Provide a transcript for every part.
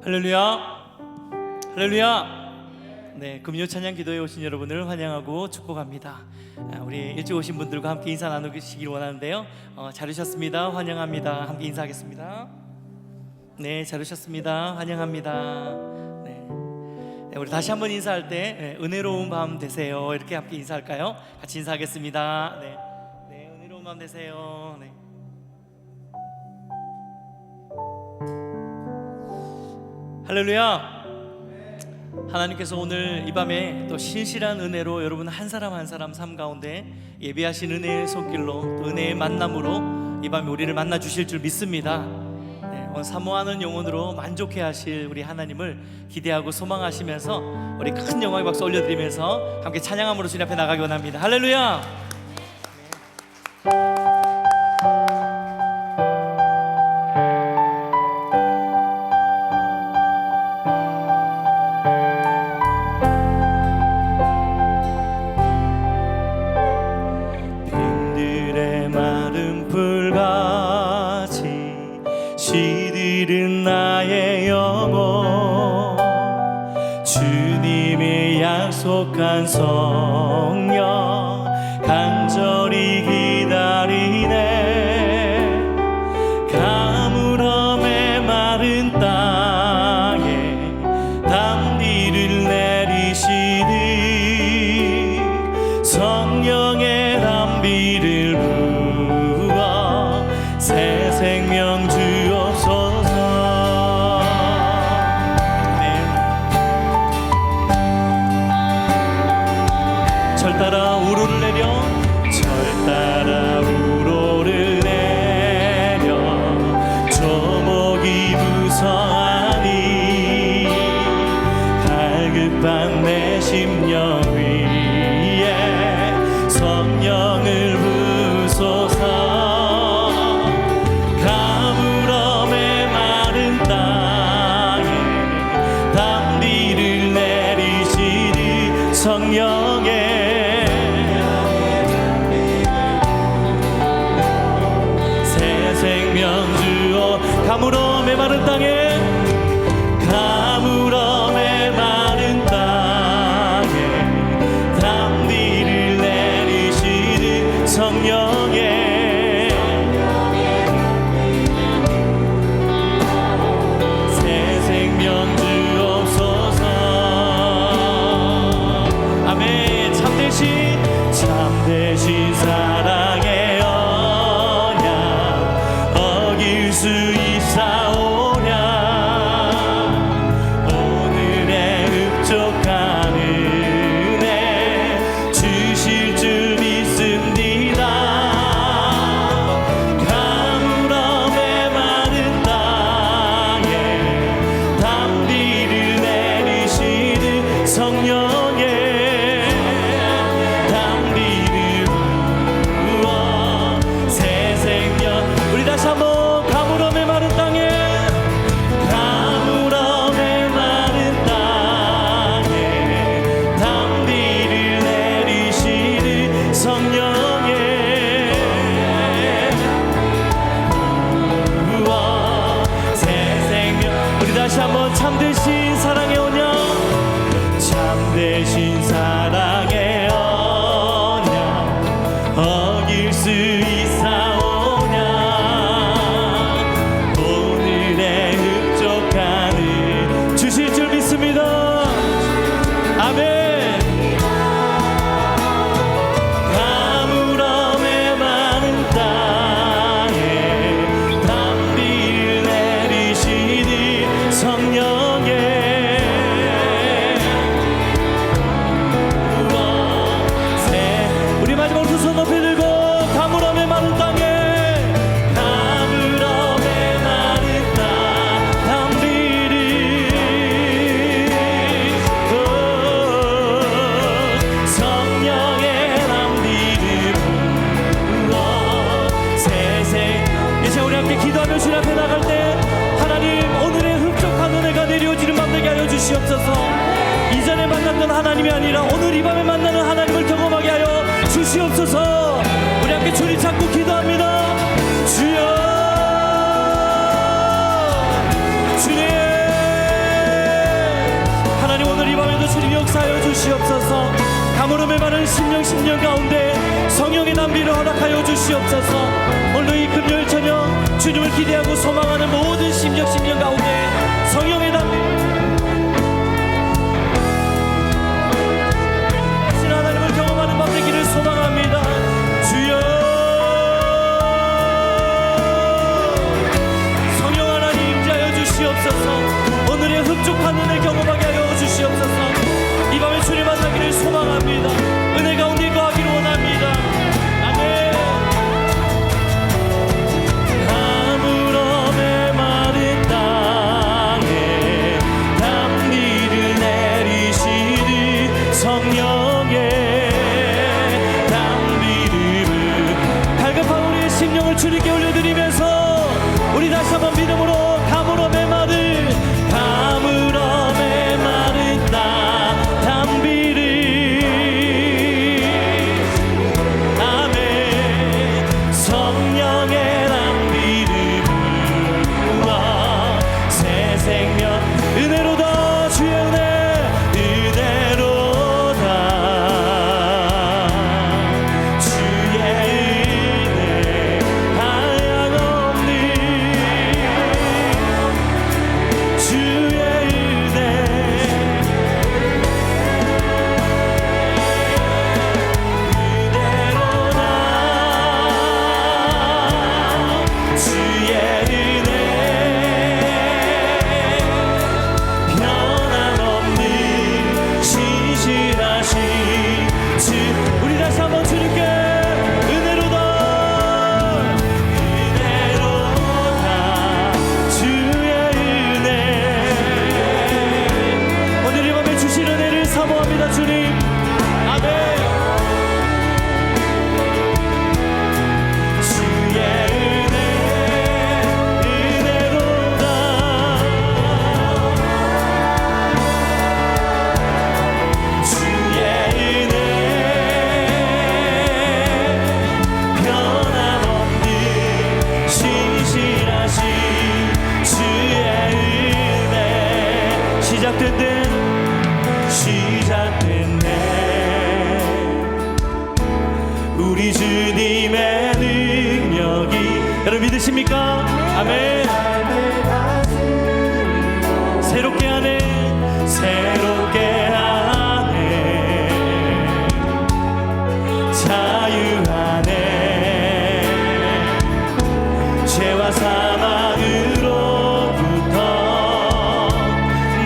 할렐루야, 할렐루야. 네, 금요 찬양 기도에 오신 여러분을 환영하고 축복합니다. 우리 일찍 오신 분들과 함께 인사 나누시길 원하는데요. 잘 오셨습니다. 환영합니다. 함께 인사하겠습니다. 네, 잘 오셨습니다. 환영합니다. 네, 우리 다시 한번 인사할 때 은혜로운 밤 되세요. 이렇게 함께 인사할까요? 같이 인사하겠습니다. 네, 은혜로운 밤 되세요. 네. 할렐루야. 하나님께서 오늘 이 밤에 또 신실한 은혜로 여러분 한 사람 한 사람 삶 가운데 예비하신 은혜의 손길로 또 은혜의 만남으로 이 밤에 우리를 만나 주실 줄 믿습니다. 오늘 사모하는 영혼으로 만족해 하실 우리 하나님을 기대하고 소망하시면서 우리 큰 영광의 박수 올려드리면서 함께 찬양함으로 주님 앞에 나가기 원합니다. 할렐루야. 시들은 나의 영혼 주님이 약속한 성령 간절히 기다리네. 가물음에 마른 땅에 담비를 내리시니 성령의 담비를 부어 새 생명 주옵소서. 절 따라 우로를 내려 절 따라 우로를 내려 조목이 부서하니 갈급한 내 심령 위에 성령을 부소서. 성령의 새 생명 주어. 가물음에 마른 땅에 가물음에 마른 땅에 담비를 내리시는 성령의 새 생명 주옵소서. 참되신 사랑의 언약 어길 수 있사오냐. 오늘의 흡족한 은혜 주실 줄 믿습니다. 가물음에 마른 땅에 담비를 내리시는 성령의 참되신 사랑의 언약 참되신 사랑의 언약 어길 수 있사오냐. 오늘의 흡족한 은 주실 줄 믿습니다. 아멘. 가물음에 마른 땅에 담비를 내리시니 성령의 우리 마지막으로 두 손 높이 들고 가물음에 마른 땅에 가물음에 마른 땅 담비를 성령의 담비를 부어 새생. 이제 우리 함께 기도하며 주님 앞에 나갈 때 하나님 오늘의 흡족한 은혜가 내려오지는 밤 되게 하여 주시옵소서. 이전에 만났던 하나님이 아니라 오늘 이 밤에 만나는 하나님을 경험하게 하여 주시옵소서. 우리 함께 주님 찾고 기도합니다. 주여 주님 주시옵소서. 가물음에 마른 심령 가운데 성령의 남비를 허락하여 주시옵소서. 오늘 이 금요일 저녁 주님을 기대하고 소망하는 모든 심령 가운데 성령의 남비 하나님을 경험하는 밤 되기를 소망합니다. 주여, 성령 하나님 임재하여 주시옵소서. 오늘의 흡족한 은혜 경험하게 하여 주시옵소서. 이 밤에 주님 만나기를 소망합니다. 은혜 가운데 거하기를 원합니다. 아멘. 가물음에 마른 땅에 단비를 내리시는 성령의 단비를 갈급한 우리의 심령을 주님께 올려드리면서 우리 다시 한번 믿음으로 가물음에 마른 땅 단비를 아멘. 성령의 단비를 부어 새 생명 은혜로다. 주의 은혜로다. 주의 은혜 한량없는 주의 우리 다시 한번 주님께 은혜로다. 주의 은혜. 오늘 이 밤에 주신 은혜를 사모합니다. 주님. 아멘. 주의 은혜로다. 주의 은혜 변함없는 신실하신 주의 은혜 시작됐네. 우리 주님의 능력이 여러분 믿으십니까? 아멘. 새롭게 하네. 자유하네. 죄와 사망으로부터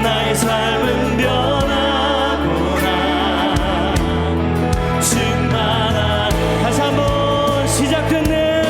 나의 삶은 변하구나. 충만한 다시 한번 시작됐네.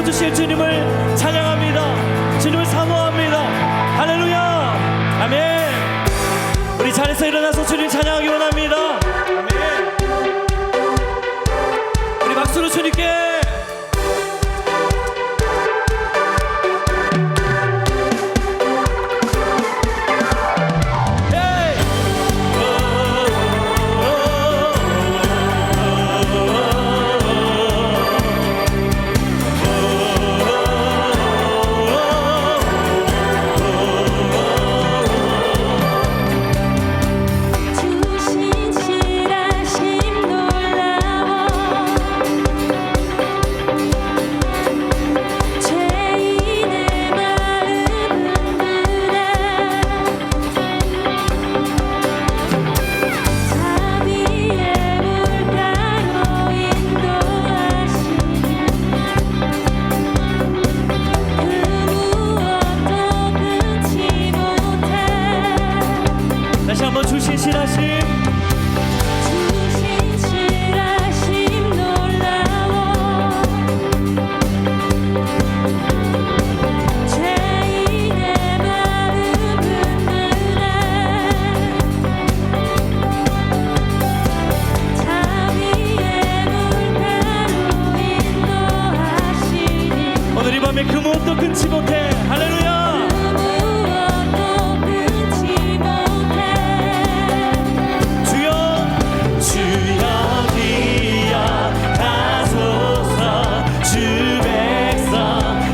주실 주님을 찬양합니다. 주님을 사모합니다. 할렐루야. 아멘. 우리 자리에서 일어나서 주님 찬양하기 원합니다. 아멘. 우리 박수로 주님께 주신 실하심 놀라워 죄인의 마음은 흔들어 자비의 물가로 인도하시니 그 무엇도 끊지 못해 다시 한번 주신 실하심 주신 실하심 놀라워 죄인의 마음은 흔들어 자비의 물가로 인도하시니 오늘 이 밤에 그 무엇도 끊지 못해. 할렐루야. 무엇도 끊지 못해 주여 주여 기억하소서 주 백성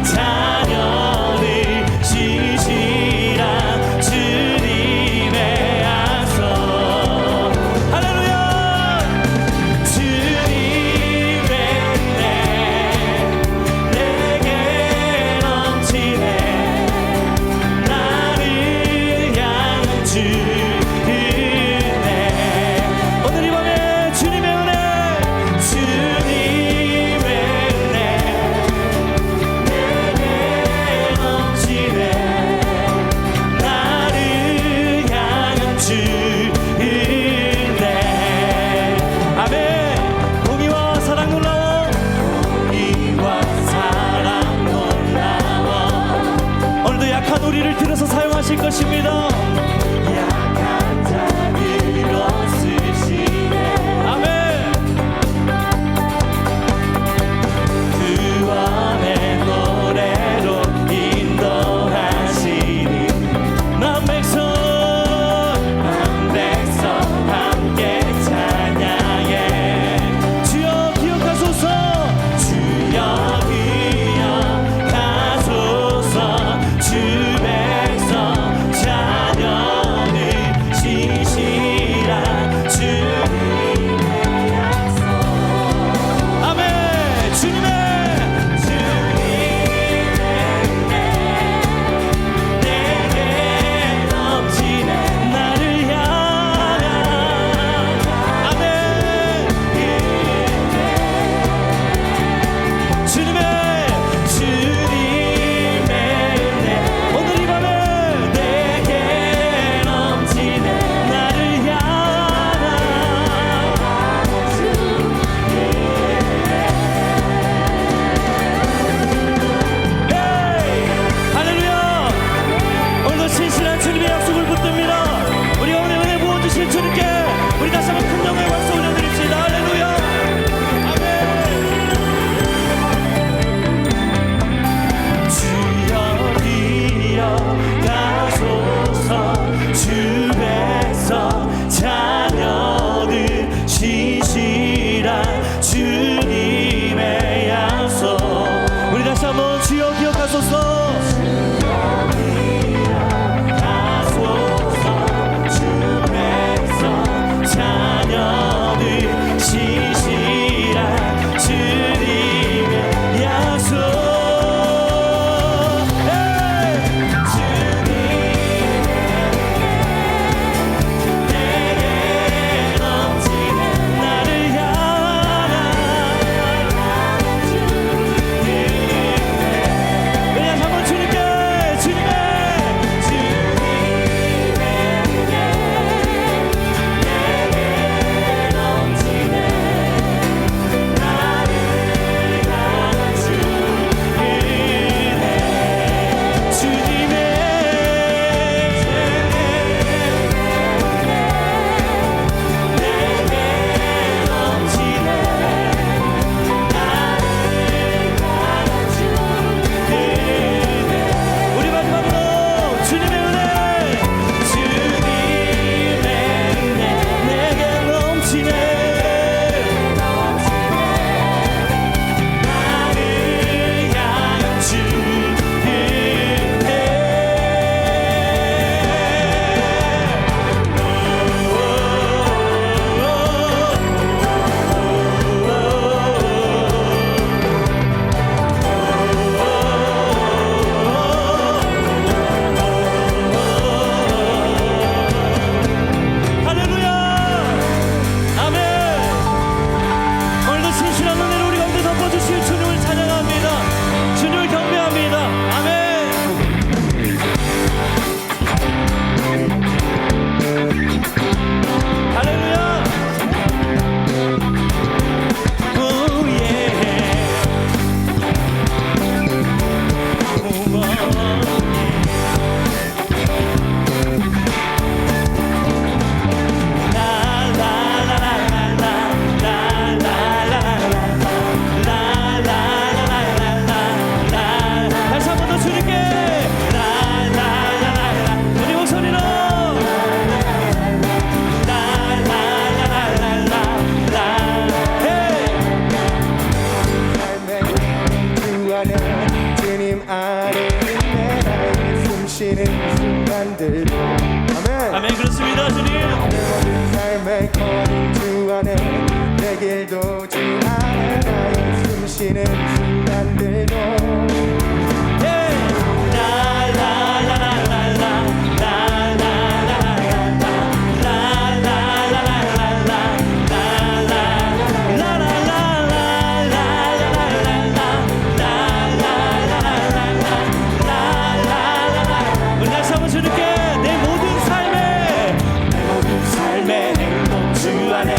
자녀를 지시라 주님의 약속. 할렐루야. 주님의 은혜 내게 넘치네. 나를 향한 주 은혜. 오늘 이 밤에 주님의 은혜 주님의 은혜 내게 넘치네. 나를 향한 주 은혜. 아멘. 공의와 사랑 놀라워. 공의와 사랑 놀라워. 오늘도 약한 우리를 들어서 사용하실 것입니다. 약한 자 들어쓰시네. 아멘. 구원의 노래로 인도하시니 만 백성 함께 찬양해. 주여 기억하소서 주여 기억하소서 주 백성 찬양 숨쉬는 순간들도 우리 다시 한번 주님께 내 모든 삶의 행복 주 안에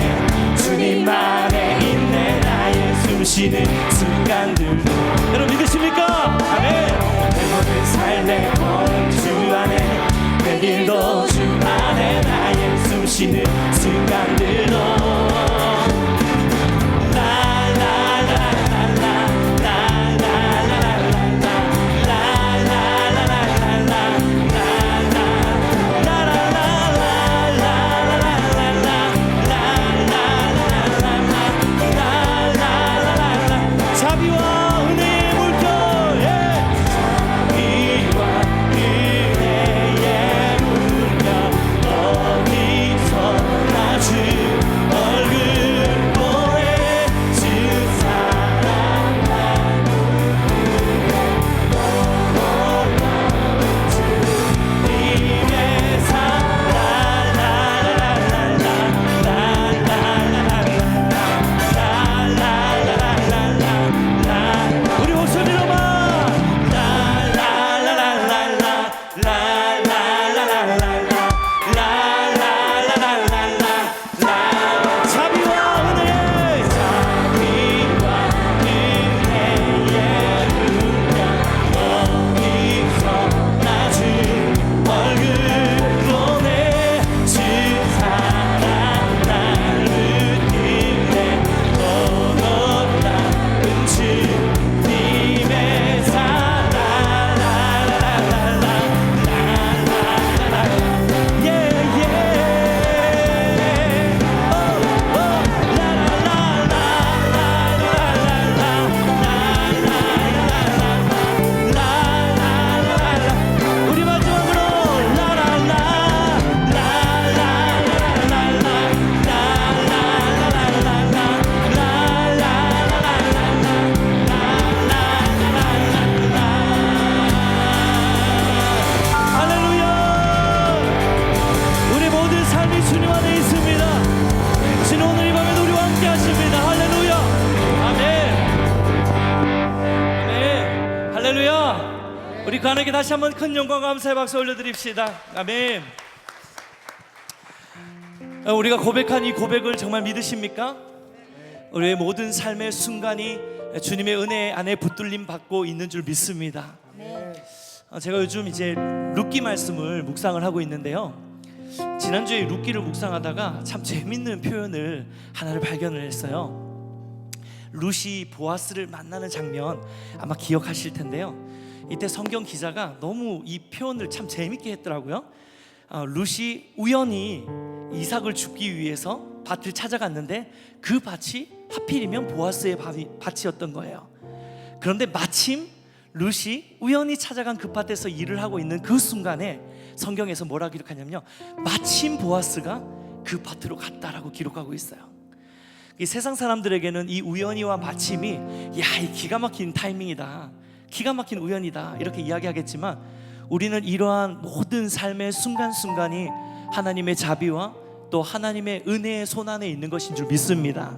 주님 안에 있네. 나의 숨쉬는 순간들도 여러분 믿으십니까? 아멘. 내 모든 삶의 행복 주 안에 내 길도 주 안에 나의 숨쉬는 순간들도 자비와 은혜의 물결 자비와 은혜의 물결 어디서 나주 얼굴 보내 주 사랑 주님의 우리 목소리로만 자비와 은혜의 어디서 나주 얼굴 보내 주 사랑 나를 느끼네 떠났다 주님의 사랑 우리 마지막으로 할렐루야. 우리 모든 삶이 주님 안에 있습니다. 주님 오늘 이 밤에도 우리와 함께 하십니다. 할렐루야. 아멘. 아멘. 할렐루야. 우리 그 하나님께 다시 한번 큰 영광과 감사의 박수 올려드립시다. 아멘. 우리가 고백한 이 고백을 정말 믿으십니까? 우리의 모든 삶의 순간이 주님의 은혜 안에 붙들림 받고 있는 줄 믿습니다. 제가 요즘 이제 룻기 말씀을 묵상을 하고 있는데요. 지난주에 룻기를 묵상하다가 참 재밌는 표현을 하나를 발견을 했어요. 룻이 보아스를 만나는 장면 아마 기억하실 텐데요. 이때 성경 기자가 너무 이 표현을 참 재밌게 했더라고요. 룻이 우연히 이삭을 줍기 위해서 밭을 찾아갔는데 그 밭이 하필이면 보아스의 밭이었던 거예요. 그런데 마침 룻이 우연히 찾아간 그 밭에서 일을 하고 있는 그 순간에 성경에서 뭐라 기록하냐면요, 마침 보아스가 그 밭으로 갔다라고 기록하고 있어요. 이 세상 사람들에게는 이 우연히와 마침이 이 기가 막힌 타이밍이다, 기가 막힌 우연이다 이렇게 이야기하겠지만 우리는 이러한 모든 삶의 순간순간이 하나님의 자비와 또 하나님의 은혜의 손안에 있는 것인 줄 믿습니다.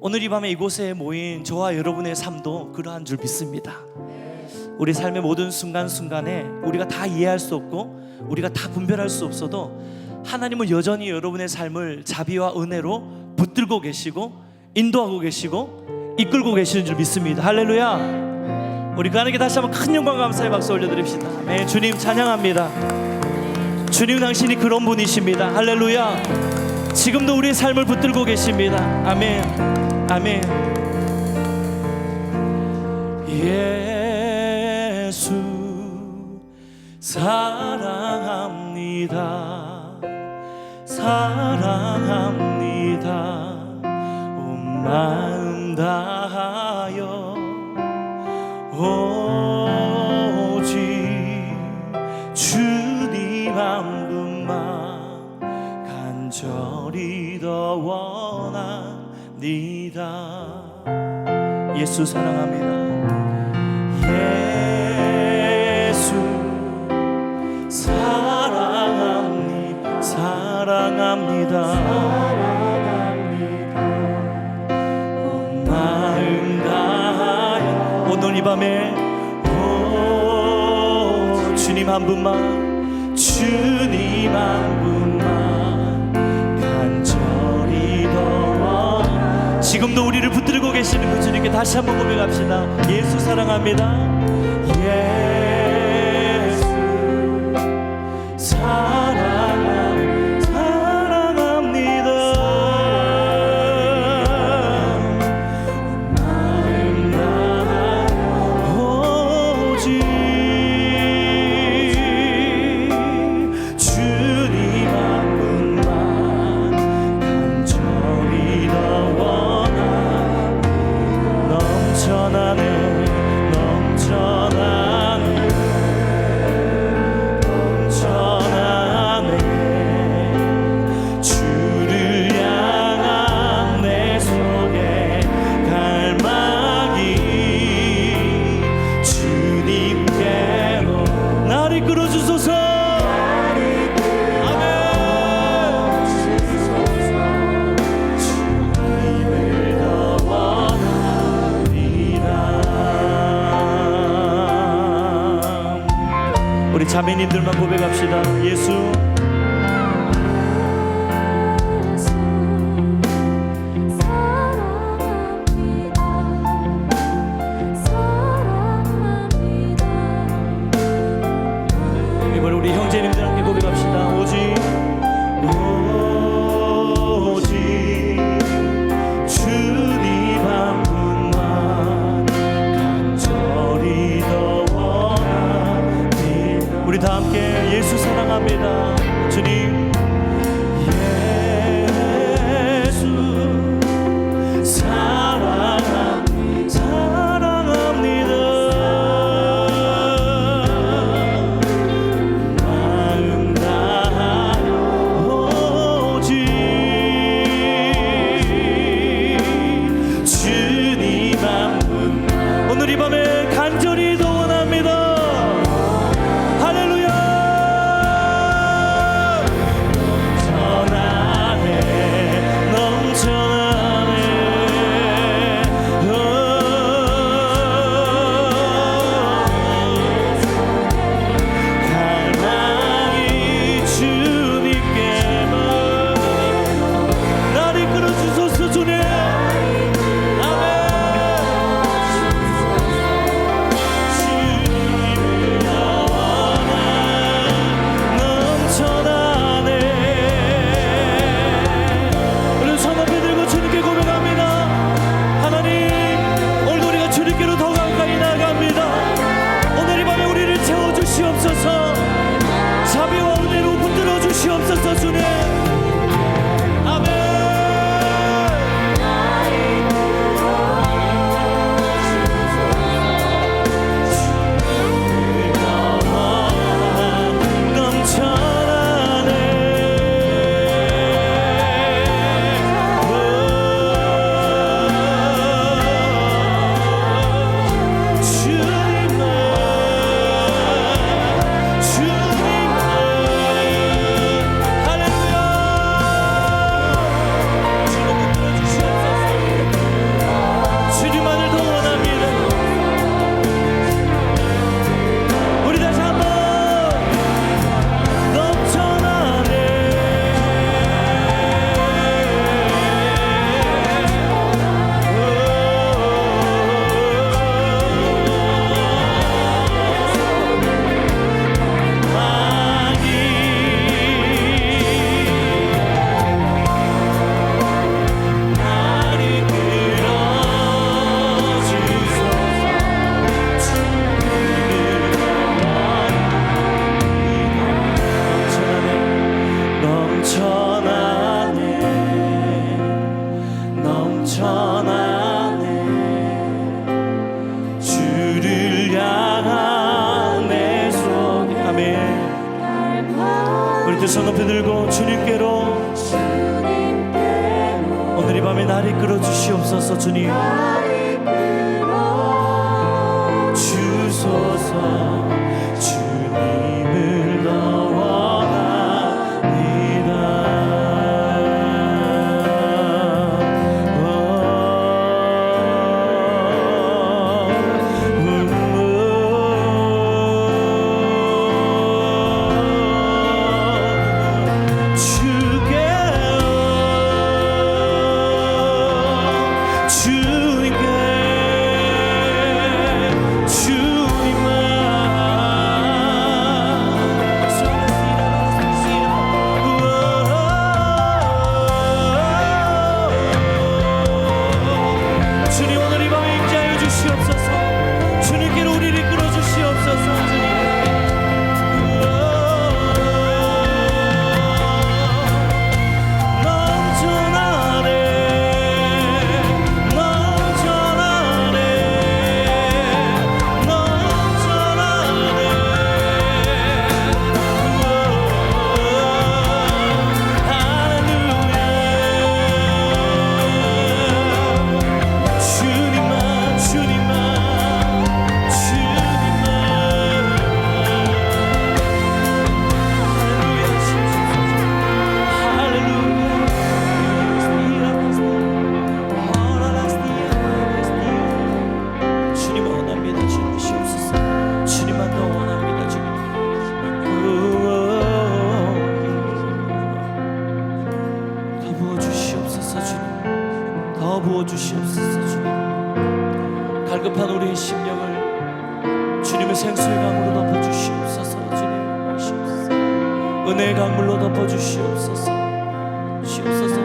오늘 이 밤에 이곳에 모인 저와 여러분의 삶도 그러한 줄 믿습니다. 우리 삶의 모든 순간순간에 우리가 다 이해할 수 없고 우리가 다 분별할 수 없어도 하나님은 여전히 여러분의 삶을 자비와 은혜로 붙들고 계시고 인도하고 계시고 이끌고 계시는 줄 믿습니다. 할렐루야. 우리 그 하나님께 다시 한번 큰 영광 감사의 박수 올려드립시다. 네, 주님 찬양합니다. 주님 당신이 그런 분이십니다. 할렐루야. 지금도 우리의 삶을 붙들고 계십니다. 아멘. 아멘. 예수 사랑합니다. 사랑합니다. 온 마음 다하여 오직 주님 한 분만 간절히 더 원합니다. 예수 사랑합니다. 예수 사랑합니다. 사랑합니다. 온 마음 다하여 오늘 이 밤에 주님 한 분만, 주님 한 분만 간절히 더 지금도 우리를 붙들고 계시는 그 주님께 다시 한번 고백합시다. 예수 사랑합니다. 예수 사랑합니다. 마음 다하여 오직 주님 한 분만 간절히 더 넘쳐나네 넘쳐나네 넘쳐나네 주를 향한 내 속에 갈망이 주님께로 나를 이끌어주소서. 아멘. 주님을 더 원합니다. 우리 자매님들만 고백합시다. 예수 이번 우리 형제님들 함께 고백합시다. 오직 주님 한 분만 간절히 더 원합니다. 우리 다 함께 예수 사랑합니다. 주님 예수 사랑합니다. 사랑합니다. 마음 다하여 오직 주님 한 분 오늘 이 밤에 간절히 더 원합니다. 할렐루야. 넘쳐나네 넘쳐나네 갈망이 주님께만 나를 이끌어주소서. 주님 아멘. 주님을 더 원하 넘쳐나네. 우리 손 앞에 들고 주님께 고백합니다. 하나님 오늘 우리가 주님께로 더 가까이 나아갑니다. 오늘 이 밤에 우리를 채워주시옵소서. 자비와 은혜로 붙들어 주시옵소서. 주님 아멘. 주님만을 더 원합니다. 우리 다시 한번 넘쳐나네 넘쳐나네 넘쳐나네 주를 향한 내 속에 아멘. 우리 두 손 높이 들고 주님께로 오늘 이 밤에 나를 이끌어 주시옵소서. 주님 갈급한 우리의 심령을 주님의 생수의 강물로 덮어주시옵소서. 주님 주시옵소서. 은혜의 강물로 덮어주시옵소서. 주시옵소서.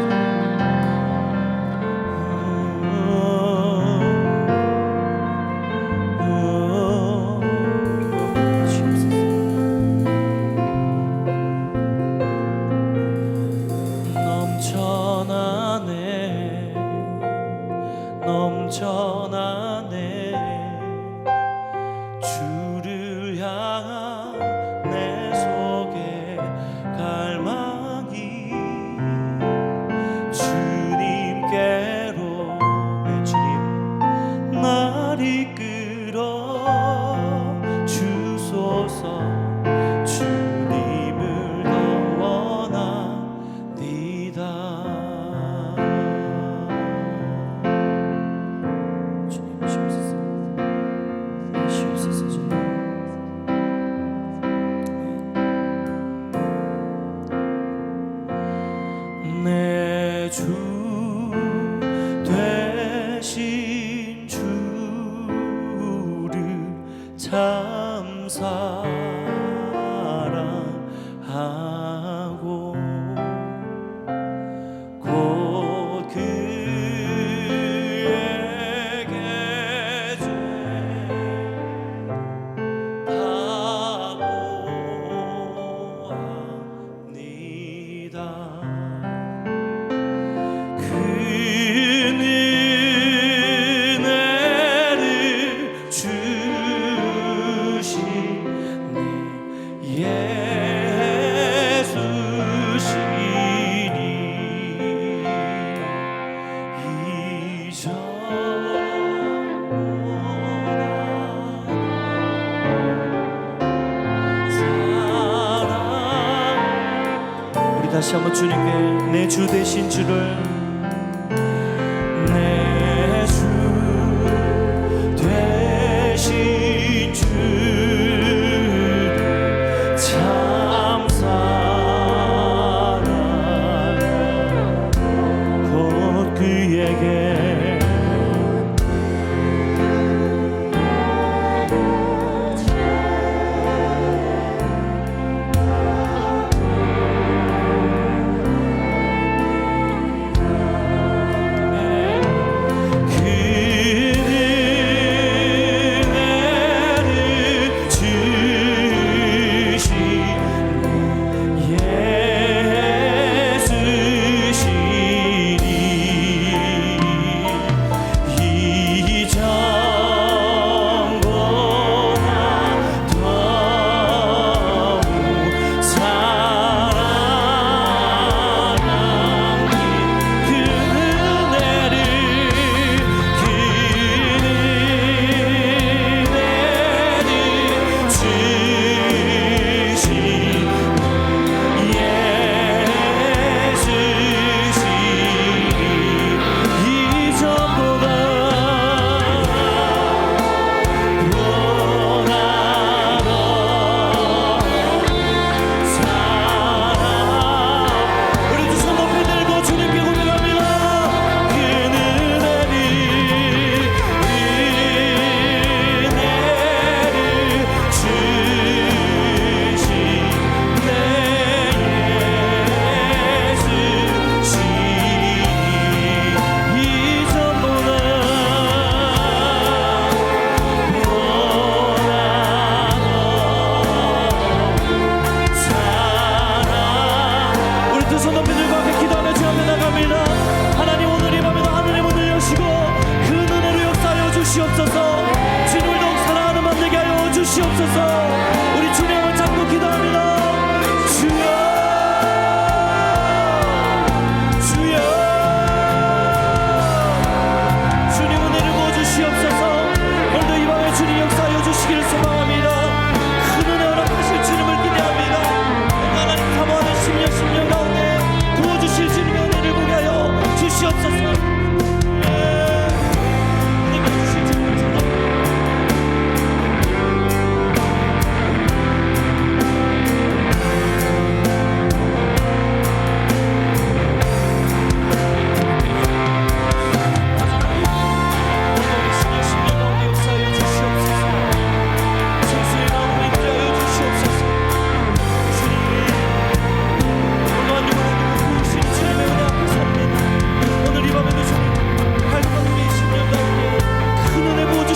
넘쳐나네 넘쳐나네 주를 향한 내 속의 갈망이 주님께로 내 주님 날 이끌어 주소서. 주님을 더 원하리다. 주님 주옵소서. 주옵소서. 주님. 내 주 되신 주를 참 사랑하고 곧 그에게 죄다고합니다. 그 은혜를 주신 내 예수시니 사랑. 우리 다시 한번 주님께 내 주 되신 주를 내 주 되신 주를 참 사랑하고 곧 그에게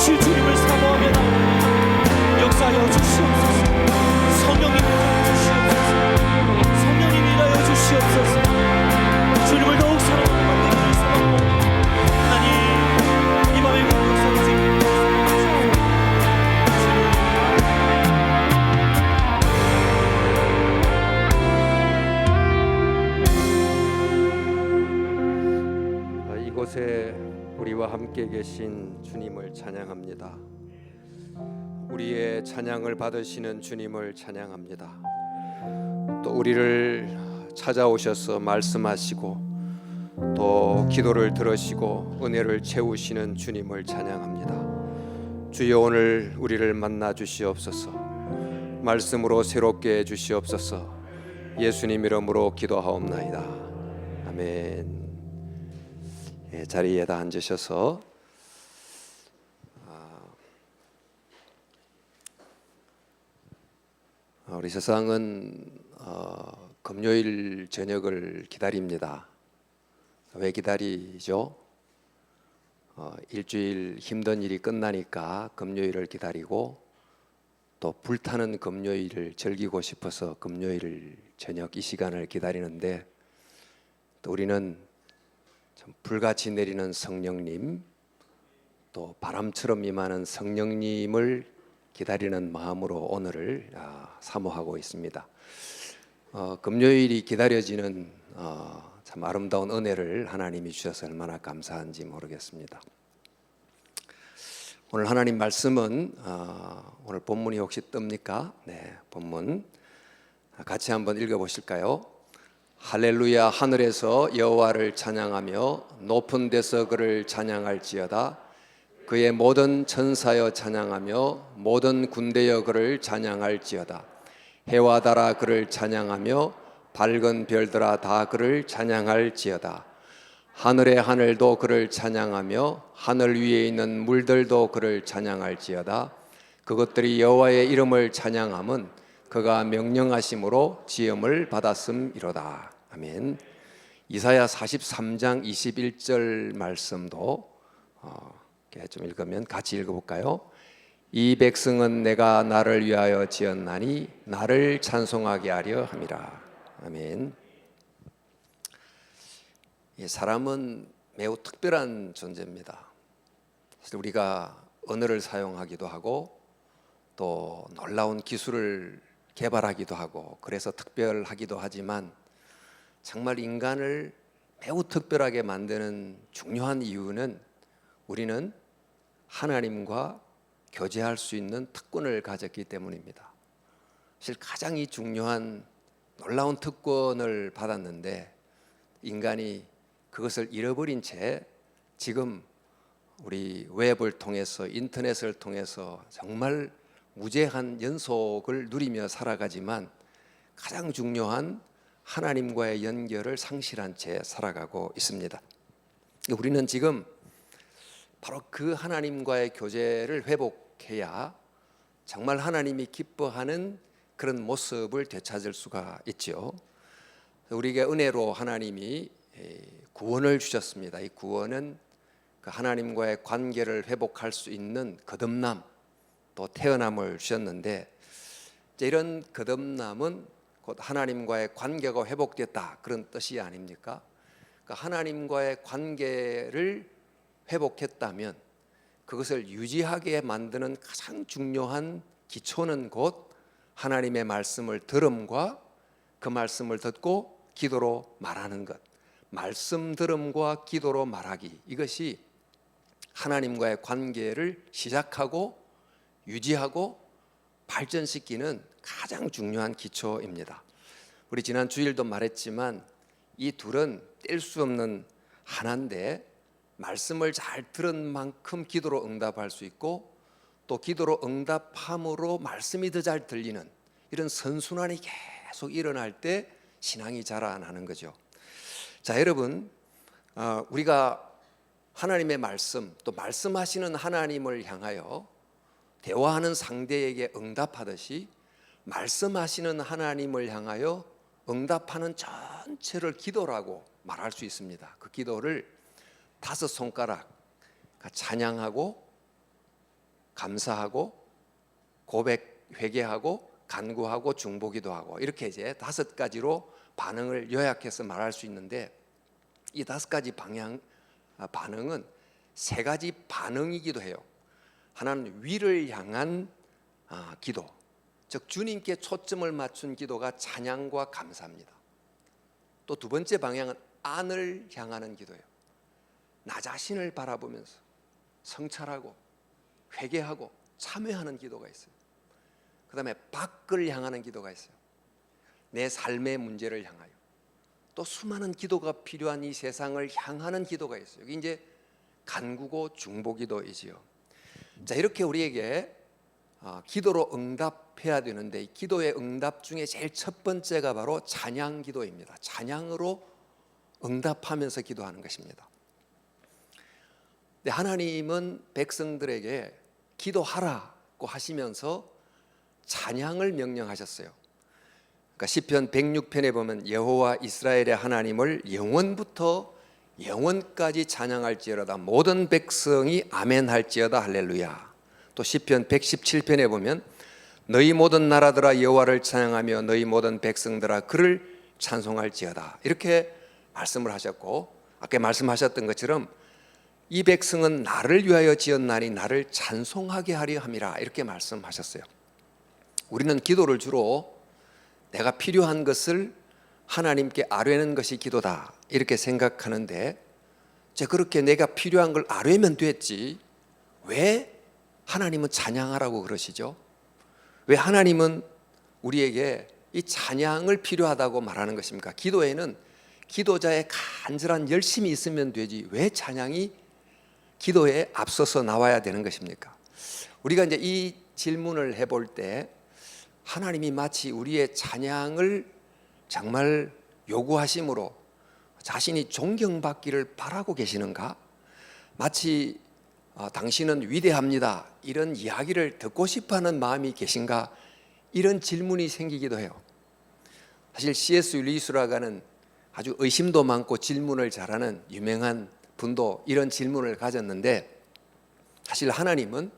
오실 주님을 사모하며 나옵니다. 역사하여 주시옵소서. 성령님 일하여 주시옵소서. 성령님 일하여 주시옵소서. 주님을 더욱 사랑하는 만들기를 소망합니다. 하나님 이 밤에 역사하여 이곳에 우리와 함께 계신 주님을 찬양합니다. 우리의 찬양을 받으시는 주님을 찬양합니다. 또 우리를 찾아오셔서 말씀하시고 또 기도를 들으시고 은혜를 채우시는 주님을 찬양합니다. 주여 오늘 우리를 만나 주시옵소서. 말씀으로 새롭게 해 주시옵소서. 예수님 이름으로 기도하옵나이다. 아멘. 자리에다 앉으셔서 우리 세상은 금요일 저녁을 기다립니다. 왜 기다리죠? 일주일 힘든 일이 끝나니까 금요일을 기다리고 또 불타는 금요일을 즐기고 싶어서 금요일 저녁 이 시간을 기다리는데 또 우리는 참 불같이 내리는 성령님 또 바람처럼 임하는 성령님을 기다리는 마음으로 오늘을 사모하고 있습니다. 금요일이 기다려지는 참 아름다운 은혜를 하나님이 주셔서 얼마나 감사한지 모르겠습니다. 오늘 하나님 말씀은 오늘 본문이 혹시 뜹니까? 네, 본문 같이 한번 읽어보실까요? 할렐루야. 하늘에서 여호와를 찬양하며 높은 데서 그를 찬양할지어다. 그의 모든 천사여 찬양하며 모든 군대여 그를 찬양할지어다. 해와 달아 그를 찬양하며 밝은 별들아 다 그를 찬양할지어다. 하늘의 하늘도 그를 찬양하며 하늘 위에 있는 물들도 그를 찬양할지어다. 그것들이 여호와의 이름을 찬양함은 그가 명령하심으로 지음을 받았음이로다. 아멘. 이사야 43장 21절 말씀도 좀 읽으면 같이 읽어볼까요? 이 백성은 내가 나를 위하여 지었나니 나를 찬송하게 하려 함이라. 아멘. 사람은 매우 특별한 존재입니다. 사실 우리가 언어를 사용하기도 하고 또 놀라운 기술을 개발하기도 하고 그래서 특별하기도 하지만 정말 인간을 매우 특별하게 만드는 중요한 이유는 우리는 하나님과 교제할 수 있는 특권을 가졌기 때문입니다. 사실 가장 이 중요한 놀라운 특권을 받았는데 인간이 그것을 잃어버린 채 지금 우리 웹을 통해서 인터넷을 통해서 정말 무제한 연속을 누리며 살아가지만 가장 중요한 하나님과의 연결을 상실한 채 살아가고 있습니다. 우리는 지금 바로 그 하나님과의 교제를 회복해야 정말 하나님이 기뻐하는 그런 모습을 되찾을 수가 있죠. 우리에게 은혜로 하나님이 구원을 주셨습니다. 이 구원은 그 하나님과의 관계를 회복할 수 있는 거듭남 또 태어남을 주셨는데 이런 거듭남은 곧 하나님과의 관계가 회복됐다 그런 뜻이 아닙니까? 그러니까 하나님과의 관계를 회복했다면 그것을 유지하게 만드는 가장 중요한 기초는 곧 하나님의 말씀을 들음과 그 말씀을 듣고 기도로 말하는 것, 말씀 들음과 기도로 말하기, 이것이 하나님과의 관계를 시작하고 유지하고 발전시키는 가장 중요한 기초입니다. 우리 지난 주일도 말했지만 이 둘은 뗄 수 없는 하나인데 말씀을 잘 들은 만큼 기도로 응답할 수 있고 또 기도로 응답함으로 말씀이 더 잘 들리는 이런 선순환이 계속 일어날 때 신앙이 자라나는 거죠. 자, 여러분, 우리가 하나님의 말씀 또 말씀하시는 하나님을 향하여 대화하는 상대에게 응답하듯이 말씀하시는 하나님을 향하여 응답하는 전체를 기도라고 말할 수 있습니다. 그 기도를 5 손가락 찬양하고 감사하고 고백, 회개하고 간구하고 중보기도하고 이렇게 이제 5가지로 반응을 요약해서 말할 수 있는데 이 5가지 반응은 3가지 반응이기도 해요. 하나는 위를 향한 기도, 즉 주님께 초점을 맞춘 기도가 찬양과 감사입니다. 또 2번째 방향은 안을 향하는 기도예요. 나 자신을 바라보면서 성찰하고 회개하고 참회하는 기도가 있어요. 그 다음에 밖을 향하는 기도가 있어요. 내 삶의 문제를 향하여. 또 수많은 기도가 필요한 이 세상을 향하는 기도가 있어요. 이게 이제 간구고 중보기도이지요. 자, 이렇게 우리에게 기도로 응답해야 되는데 이 기도의 응답 중에 제일 첫 번째가 바로 찬양 기도입니다. 찬양으로 응답하면서 기도하는 것입니다. 하나님은 백성들에게 기도하라고 하시면서 찬양을 명령하셨어요. 그러니까 시편 106편에 보면 여호와 이스라엘의 하나님을 영원부터 영원까지 찬양할지어다 모든 백성이 아멘할지어다 할렐루야. 또 시편 117편에 보면 너희 모든 나라들아 여호와를 찬양하며 너희 모든 백성들아 그를 찬송할지어다 이렇게 말씀을 하셨고, 아까 말씀하셨던 것처럼 이 백성은 나를 위하여 지었나니 나를 찬송하게 하려 함이라 이렇게 말씀하셨어요. 우리는 기도를 주로 내가 필요한 것을 하나님께 아뢰는 것이 기도다 이렇게 생각하는데, 그렇게 내가 필요한 걸 아뢰면 됐지 왜 하나님은 찬양하라고 그러시죠? 왜 하나님은 우리에게 이 찬양을 필요하다고 말하는 것입니까? 기도에는 기도자의 간절한 열심이 있으면 되지 왜 찬양이 기도에 앞서서 나와야 되는 것입니까? 우리가 이제 이 질문을 해볼 때 하나님이 마치 우리의 찬양을 정말 요구하심으로 자신이 존경받기를 바라고 계시는가? 마치 당신은 위대합니다 이런 이야기를 듣고 싶어하는 마음이 계신가? 이런 질문이 생기기도 해요. 사실 C.S. 윌리스라고 하는 아주 의심도 많고 질문을 잘하는 유명한 분도 이런 질문을 가졌는데, 사실 하나님은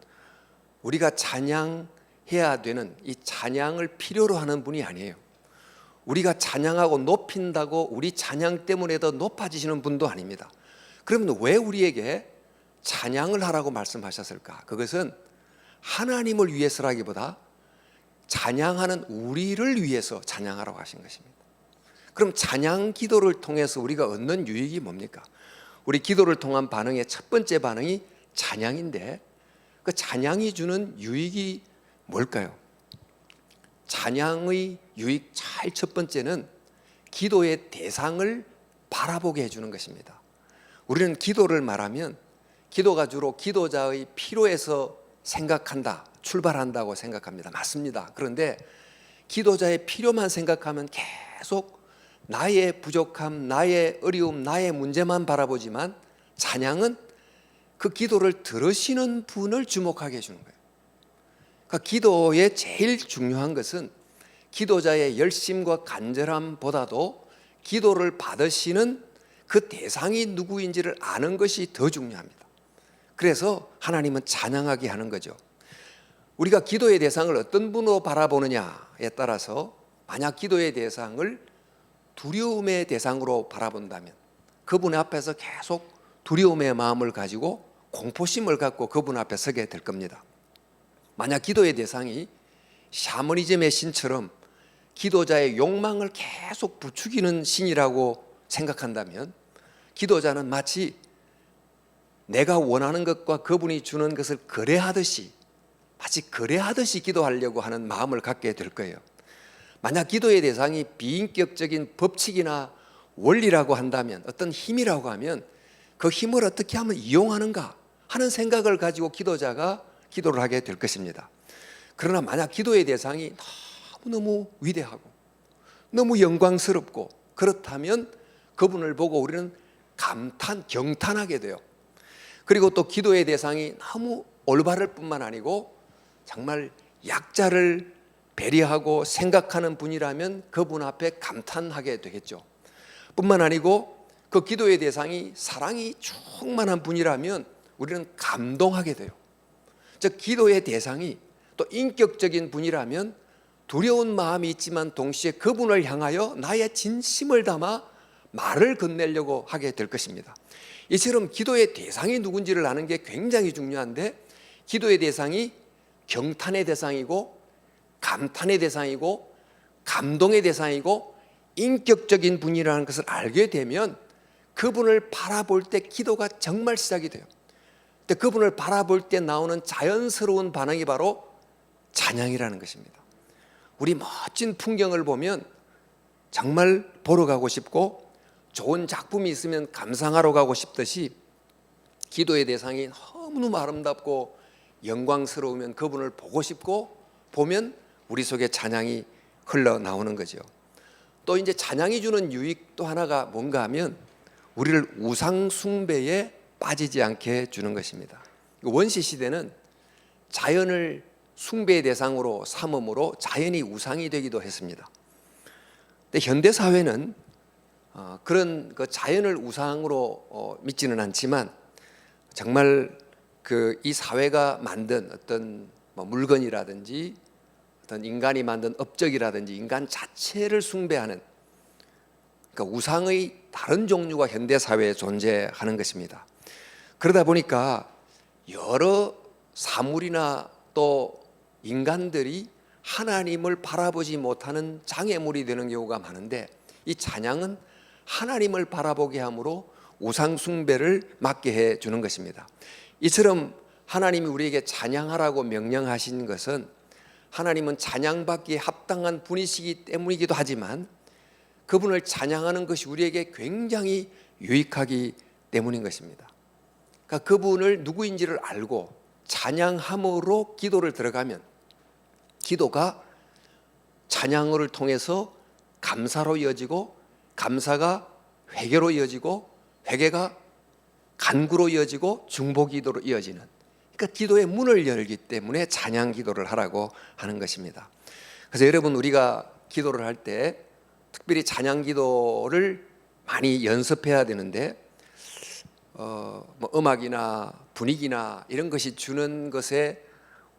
우리가 찬양해야 되는 이 찬양을 필요로 하는 분이 아니에요. 우리가 찬양하고 높인다고 우리 찬양 때문에 더 높아지시는 분도 아닙니다. 그러면 왜 우리에게 찬양을 하라고 말씀하셨을까? 그것은 하나님을 위해서라기보다 찬양하는 우리를 위해서 찬양하라고 하신 것입니다. 그럼 찬양 기도를 통해서 우리가 얻는 유익이 뭡니까? 우리 기도를 통한 반응의 첫 번째 반응이 찬양인데 그 찬양이 주는 유익이 뭘까요? 찬양의 유익 제일 첫 번째는 기도의 대상을 바라보게 해주는 것입니다. 우리는 기도를 말하면 기도가 주로 기도자의 필요에서 생각한다, 출발한다고 생각합니다. 맞습니다. 그런데 기도자의 필요만 생각하면 계속 나의 부족함, 나의 어려움, 나의 문제만 바라보지만 찬양은 그 기도를 들으시는 분을 주목하게 해주는 거예요. 그러니까 기도의 제일 중요한 것은 기도자의 열심과 간절함보다도 기도를 받으시는 그 대상이 누구인지를 아는 것이 더 중요합니다. 그래서 하나님은 찬양하게 하는 거죠. 우리가 기도의 대상을 어떤 분으로 바라보느냐에 따라서 만약 기도의 대상을 두려움의 대상으로 바라본다면 그분 앞에서 계속 두려움의 마음을 가지고 공포심을 갖고 그분 앞에 서게 될 겁니다. 만약 기도의 대상이 샤머니즘의 신처럼 기도자의 욕망을 계속 부추기는 신이라고 생각한다면 기도자는 마치 내가 원하는 것과 그분이 주는 것을 거래하듯이 마치 거래하듯이 기도하려고 하는 마음을 갖게 될 거예요. 만약 기도의 대상이 비인격적인 법칙이나 원리라고 한다면, 어떤 힘이라고 하면 그 힘을 어떻게 하면 이용하는가 하는 생각을 가지고 기도자가 기도를 하게 될 것입니다. 그러나 만약 기도의 대상이 너무너무 위대하고 너무 영광스럽고 그렇다면 그분을 보고 우리는 경탄하게 돼요. 그리고 또 기도의 대상이 너무 올바를 뿐만 아니고 정말 약자를 배려하고 생각하는 분이라면 그분 앞에 감탄하게 되겠죠. 뿐만 아니고 그 기도의 대상이 사랑이 충만한 분이라면 우리는 감동하게 돼요. 즉 기도의 대상이 또 인격적인 분이라면 두려운 마음이 있지만 동시에 그분을 향하여 나의 진심을 담아 말을 건네려고 하게 될 것입니다. 이처럼 기도의 대상이 누군지를 아는 게 굉장히 중요한데, 기도의 대상이 경탄의 대상이고 감탄의 대상이고 감동의 대상이고 인격적인 분이라는 것을 알게 되면 그분을 바라볼 때 기도가 정말 시작이 돼요. 근데 그분을 바라볼 때 나오는 자연스러운 반응이 바로 찬양이라는 것입니다. 우리 멋진 풍경을 보면 정말 보러 가고 싶고 좋은 작품이 있으면 감상하러 가고 싶듯이, 기도의 대상이 너무너무 아름답고 영광스러우면 그분을 보고 싶고, 보면 우리 속에 찬양이 흘러나오는 거죠. 또 이제 찬양이 주는 유익 또 하나가 뭔가 하면 우리를 우상 숭배에 빠지지 않게 주는 것입니다. 원시 시대는 자연을 숭배의 대상으로 삼음으로 자연이 우상이 되기도 했습니다. 근데 현대 사회는 그런 그 자연을 우상으로 믿지는 않지만, 정말 이 사회가 만든 어떤 물건이라든지 어떤 인간이 만든 업적이라든지 인간 자체를 숭배하는, 그러니까 우상의 다른 종류가 현대 사회에 존재하는 것입니다. 그러다 보니까 여러 사물이나 또 인간들이 하나님을 바라보지 못하는 장애물이 되는 경우가 많은데, 이 찬양은 하나님을 바라보게 함으로 우상 숭배를 막게 해 주는 것입니다. 이처럼 하나님이 우리에게 찬양하라고 명령하신 것은 하나님은 찬양받기에 합당한 분이시기 때문이기도 하지만, 그분을 찬양하는 것이 우리에게 굉장히 유익하기 때문인 것입니다. 그러니까 그분을 누구인지를 알고 찬양함으로 기도를 들어가면, 기도가 찬양을 통해서 감사로 이어지고, 감사가 회개로 이어지고, 회개가 간구로 이어지고, 중보기도로 이어지는, 그러니까 기도의 문을 열기 때문에 찬양 기도를 하라고 하는 것입니다. 그래서 여러분, 우리가 기도를 할 때 특별히 찬양 기도를 많이 연습해야 되는데, 음악이나 분위기나 이런 것이 주는 것에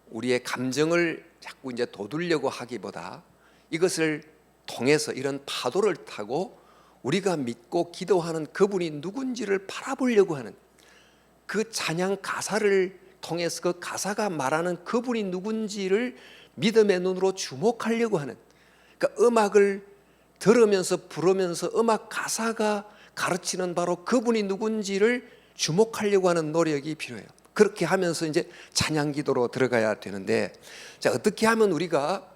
우리의 감정을 자꾸 이제 돋우려고 하기보다, 이것을 통해서 이런 파도를 타고 우리가 믿고 기도하는 그분이 누군지를 바라보려고 하는, 그 찬양 가사를 통해서 그 가사가 말하는 그분이 누군지를 믿음의 눈으로 주목하려고 하는, 그러니까 음악을 들으면서 부르면서 음악 가사가 가르치는 바로 그분이 누군지를 주목하려고 하는 노력이 필요해요. 그렇게 하면서 이제 찬양 기도로 들어가야 되는데, 자, 어떻게 하면 우리가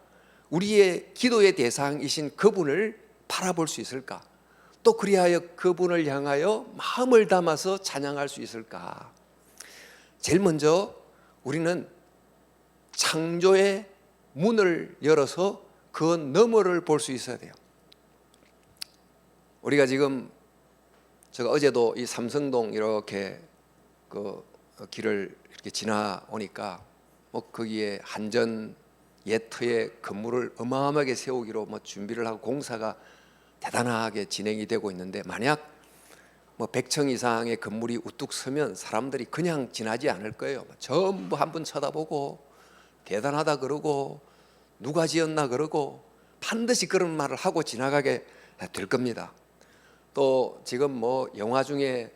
우리의 기도의 대상이신 그분을 바라볼 수 있을까? 또 그리하여 그분을 향하여 마음을 담아서 찬양할 수 있을까? 제일 먼저 우리는 창조의 문을 열어서 그 너머를 볼 수 있어야 돼요. 우리가 지금, 제가 어제도 이 삼성동 이렇게 그 길을 이렇게 지나오니까 거기에 한전 예터의 건물을 어마어마하게 세우기로 준비를 하고 공사가 대단하게 진행이 되고 있는데, 만약 100층 이상의 건물이 우뚝 서면 사람들이 그냥 지나지 않을 거예요. 전부 한 번 쳐다보고 대단하다 그러고 누가 지었나 그러고 반드시 그런 말을 하고 지나가게 될 겁니다. 또 지금 영화 중에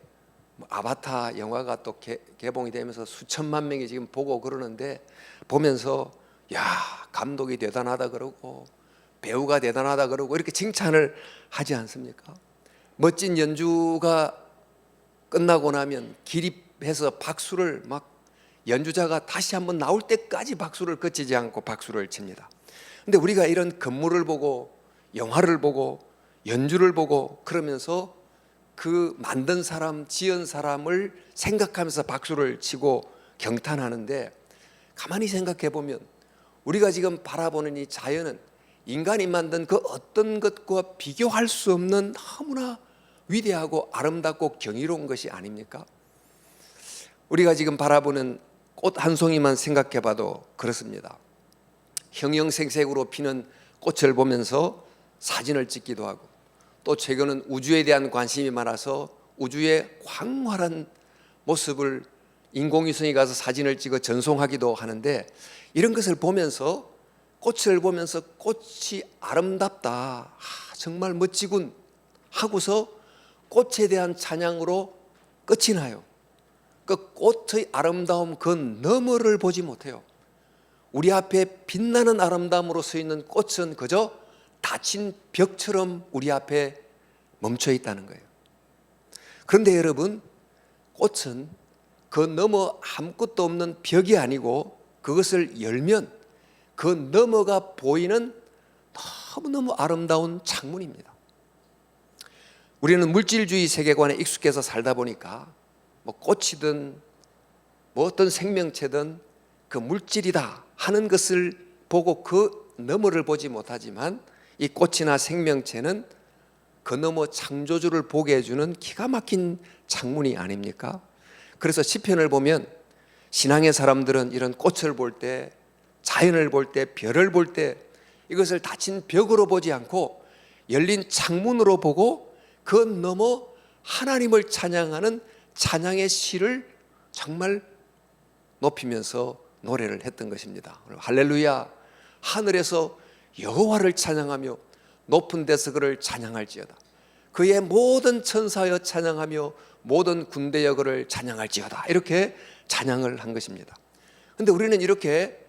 아바타 영화가 또 개봉이 되면서 수천만 명이 지금 보고 그러는데, 보면서 야, 감독이 대단하다 그러고 배우가 대단하다 그러고 이렇게 칭찬을 하지 않습니까? 멋진 연주가 끝나고 나면 기립해서 박수를 연주자가 다시 한번 나올 때까지 박수를 그치지 않고 박수를 칩니다. 근데 우리가 이런 건물을 보고 영화를 보고 연주를 보고 그러면서 그 만든 사람, 지은 사람을 생각하면서 박수를 치고 경탄하는데, 가만히 생각해 보면 우리가 지금 바라보는 이 자연은 인간이 만든 그 어떤 것과 비교할 수 없는 너무나 위대하고 아름답고 경이로운 것이 아닙니까? 우리가 지금 바라보는 꽃 한 송이만 생각해 봐도 그렇습니다. 형형색색으로 피는 꽃을 보면서 사진을 찍기도 하고, 또 최근은 우주에 대한 관심이 많아서 우주의 광활한 모습을 인공위성이 가서 사진을 찍어 전송하기도 하는데, 이런 것을 보면서, 꽃을 보면서 꽃이 아름답다, 정말 멋지군 하고서 꽃에 대한 찬양으로 끝이 나요. 그 꽃의 아름다움 그 너머를 보지 못해요. 우리 앞에 빛나는 아름다움으로 서 있는 꽃은 그저 닫힌 벽처럼 우리 앞에 멈춰 있다는 거예요. 그런데 여러분, 꽃은 그 너머 아무것도 없는 벽이 아니고 그것을 열면 그 너머가 보이는 너무너무 아름다운 창문입니다. 우리는 물질주의 세계관에 익숙해서 살다 보니까 뭐 꽃이든 뭐 어떤 생명체든 그 물질이다 하는 것을 보고 그 너머를 보지 못하지만, 이 꽃이나 생명체는 그 너머 창조주를 보게 해주는 기가 막힌 창문이 아닙니까? 그래서 시편을 보면 신앙의 사람들은 이런 꽃을 볼 때, 자연을 볼 때, 별을 볼 때 이것을 닫힌 벽으로 보지 않고 열린 창문으로 보고 그 너머 하나님을 찬양하는 찬양의 시를 정말 높이면서 노래를 했던 것입니다. 할렐루야, 하늘에서 여호와를 찬양하며 높은 데서 그를 찬양할지어다. 그의 모든 천사여 찬양하며 모든 군대여 그를 찬양할지어다. 이렇게 찬양을 한 것입니다. 그런데 우리는 이렇게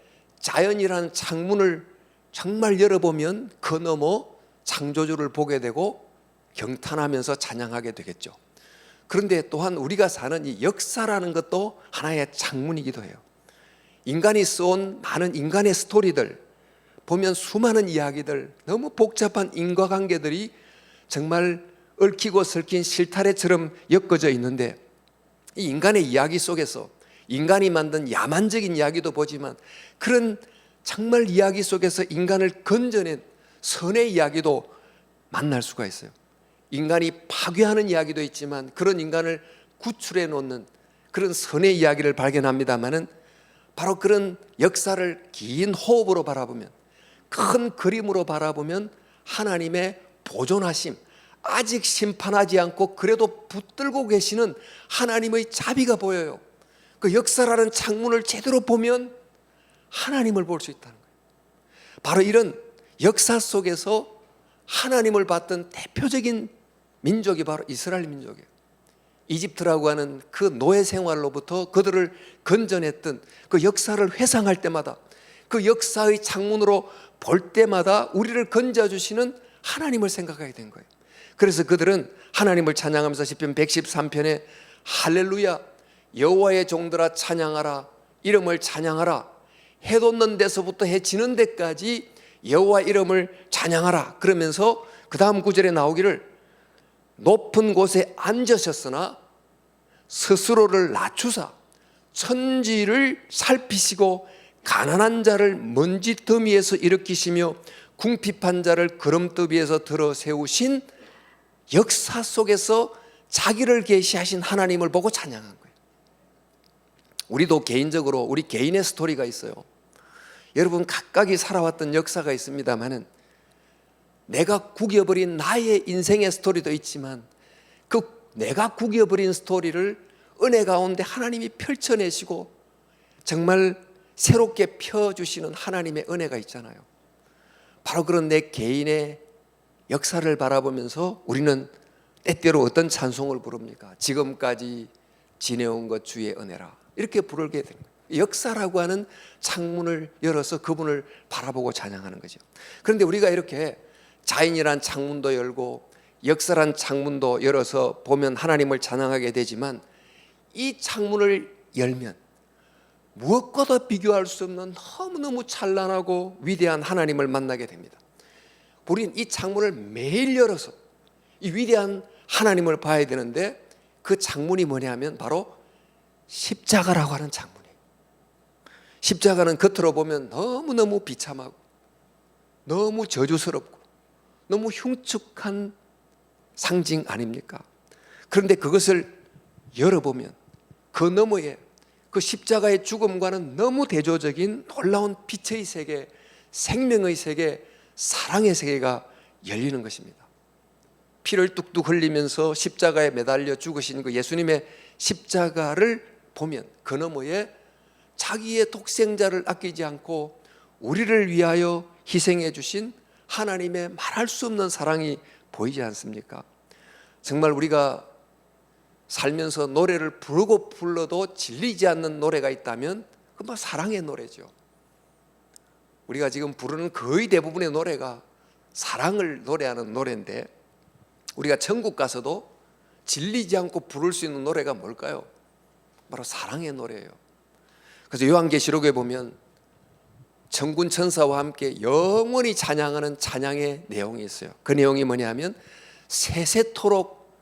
자연이라는 창문을 정말 열어보면 그 너머 창조주를 보게 되고 경탄하면서 찬양하게 되겠죠. 그런데 또한 우리가 사는 이 역사라는 것도 하나의 창문이기도 해요. 인간이 써온 많은 인간의 스토리들 보면 수많은 이야기들, 너무 복잡한 인과관계들이 정말 얽히고 설킨 실타래처럼 엮어져 있는데, 이 인간의 이야기 속에서 인간이 만든 야만적인 이야기도 보지만 그런 정말 이야기 속에서 인간을 건져낸 선의 이야기도 만날 수가 있어요. 인간이 파괴하는 이야기도 있지만 그런 인간을 구출해 놓는 그런 선의 이야기를 발견합니다마는, 바로 그런 역사를 긴 호흡으로 바라보면, 큰 그림으로 바라보면 하나님의 보존하심, 아직 심판하지 않고 그래도 붙들고 계시는 하나님의 자비가 보여요. 그 역사라는 창문을 제대로 보면 하나님을 볼 수 있다는 거예요. 바로 이런 역사 속에서 하나님을 봤던 대표적인 민족이 바로 이스라엘 민족이에요. 이집트라고 하는 그 노예 생활로부터 그들을 건져냈던 그 역사를 회상할 때마다, 그 역사의 창문으로 볼 때마다 우리를 건져주시는 하나님을 생각하게 된 거예요. 그래서 그들은 하나님을 찬양하면서 시편 113편에 할렐루야, 여호와의 종들아 찬양하라, 이름을 찬양하라, 해 돋는 데서부터 해 지는 데까지 여호와 이름을 찬양하라 그러면서 그 다음 구절에 나오기를, 높은 곳에 앉으셨으나 스스로를 낮추사 천지를 살피시고 가난한 자를 먼지 더미에서 일으키시며 궁핍한 자를 거름더 위에서 들어 세우신 역사 속에서 자기를 계시하신 하나님을 보고 찬양한 거예요. 우리도 개인적으로 우리 개인의 스토리가 있어요. 여러분 각각이 살아왔던 역사가 있습니다마는, 내가 구겨버린 나의 인생의 스토리도 있지만 그 내가 구겨버린 스토리를 은혜 가운데 하나님이 펼쳐내시고 정말 새롭게 펴주시는 하나님의 은혜가 있잖아요. 바로 그런 내 개인의 역사를 바라보면서 우리는 때때로 어떤 찬송을 부릅니까? 지금까지 지내온 것 주의 은혜라, 이렇게 부르게 됩니다. 역사라고 하는 창문을 열어서 그분을 바라보고 찬양하는 거죠. 그런데 우리가 이렇게 자연이란 창문도 열고 역사란 창문도 열어서 보면 하나님을 찬양하게 되지만, 이 창문을 열면 무엇과도 비교할 수 없는 너무너무 찬란하고 위대한 하나님을 만나게 됩니다. 우린 이 창문을 매일 열어서 이 위대한 하나님을 봐야 되는데, 그 창문이 뭐냐면 바로 십자가라고 하는 창문이에요. 십자가는 겉으로 보면 너무너무 비참하고 너무 저주스럽고 너무 흉측한 상징 아닙니까? 그런데 그것을 열어보면 그 너머에 그 십자가의 죽음과는 너무 대조적인 놀라운 빛의 세계, 생명의 세계, 사랑의 세계가 열리는 것입니다. 피를 뚝뚝 흘리면서 십자가에 매달려 죽으신 그 예수님의 십자가를 보면 그 너머에 자기의 독생자를 아끼지 않고 우리를 위하여 희생해 주신 하나님의 말할 수 없는 사랑이 보이지 않습니까? 정말 우리가 살면서 노래를 부르고 불러도 질리지 않는 노래가 있다면 그건 뭐 사랑의 노래죠. 우리가 지금 부르는 거의 대부분의 노래가 사랑을 노래하는 노래인데, 우리가 천국 가서도 질리지 않고 부를 수 있는 노래가 뭘까요? 바로 사랑의 노래예요. 그래서 요한계시록에 보면 천군 천사와 함께 영원히 찬양하는 찬양의 내용이 있어요. 그 내용이 뭐냐 하면 세세토록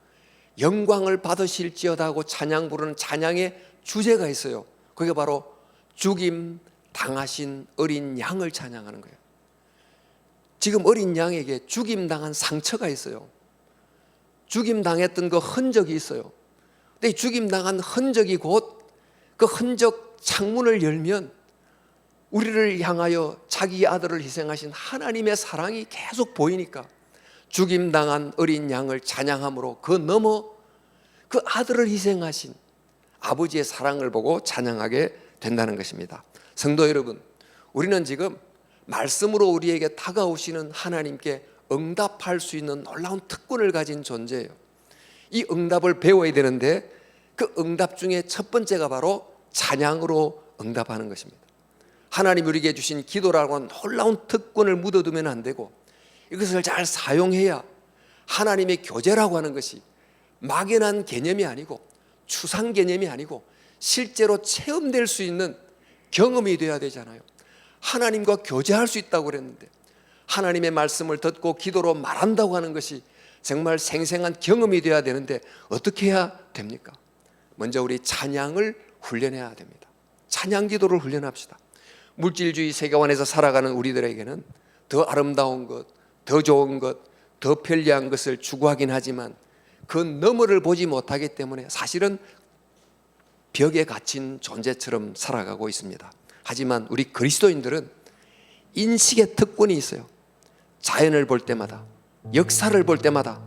영광을 받으실지어다 하고 찬양 부르는 찬양의 주제가 있어요. 그게 바로 죽임 당하신 어린 양을 찬양하는 거예요. 지금 어린 양에게 죽임 당한 상처가 있어요. 죽임 당했던 그 흔적이 있어요. 근데 이 죽임 당한 흔적이 곧 그 흔적 창문을 열면 우리를 향하여 자기 아들을 희생하신 하나님의 사랑이 계속 보이니까 죽임 당한 어린 양을 찬양함으로 그 너머 그 아들을 희생하신 아버지의 사랑을 보고 찬양하게 된다는 것입니다. 성도 여러분, 우리는 지금 말씀으로 우리에게 다가오시는 하나님께 응답할 수 있는 놀라운 특권을 가진 존재예요. 이 응답을 배워야 되는데 그 응답 중에 첫 번째가 바로 찬양으로 응답하는 것입니다. 하나님 우리에게 주신 기도라고 하는 놀라운 특권을 묻어두면 안 되고 이것을 잘 사용해야 하나님의 교제라고 하는 것이 막연한 개념이 아니고 추상 개념이 아니고 실제로 체험될 수 있는 경험이 되어야 되잖아요. 하나님과 교제할 수 있다고 그랬는데 하나님의 말씀을 듣고 기도로 말한다고 하는 것이 정말 생생한 경험이 되어야 되는데 어떻게 해야 됩니까? 먼저 우리 찬양을 훈련해야 됩니다. 찬양 기도를 훈련합시다. 물질주의 세계관에서 살아가는 우리들에게는 더 아름다운 것, 더 좋은 것, 더 편리한 것을 추구하긴 하지만 그 너머를 보지 못하기 때문에 사실은 벽에 갇힌 존재처럼 살아가고 있습니다. 하지만 우리 그리스도인들은 인식의 특권이 있어요. 자연을 볼 때마다, 역사를 볼 때마다,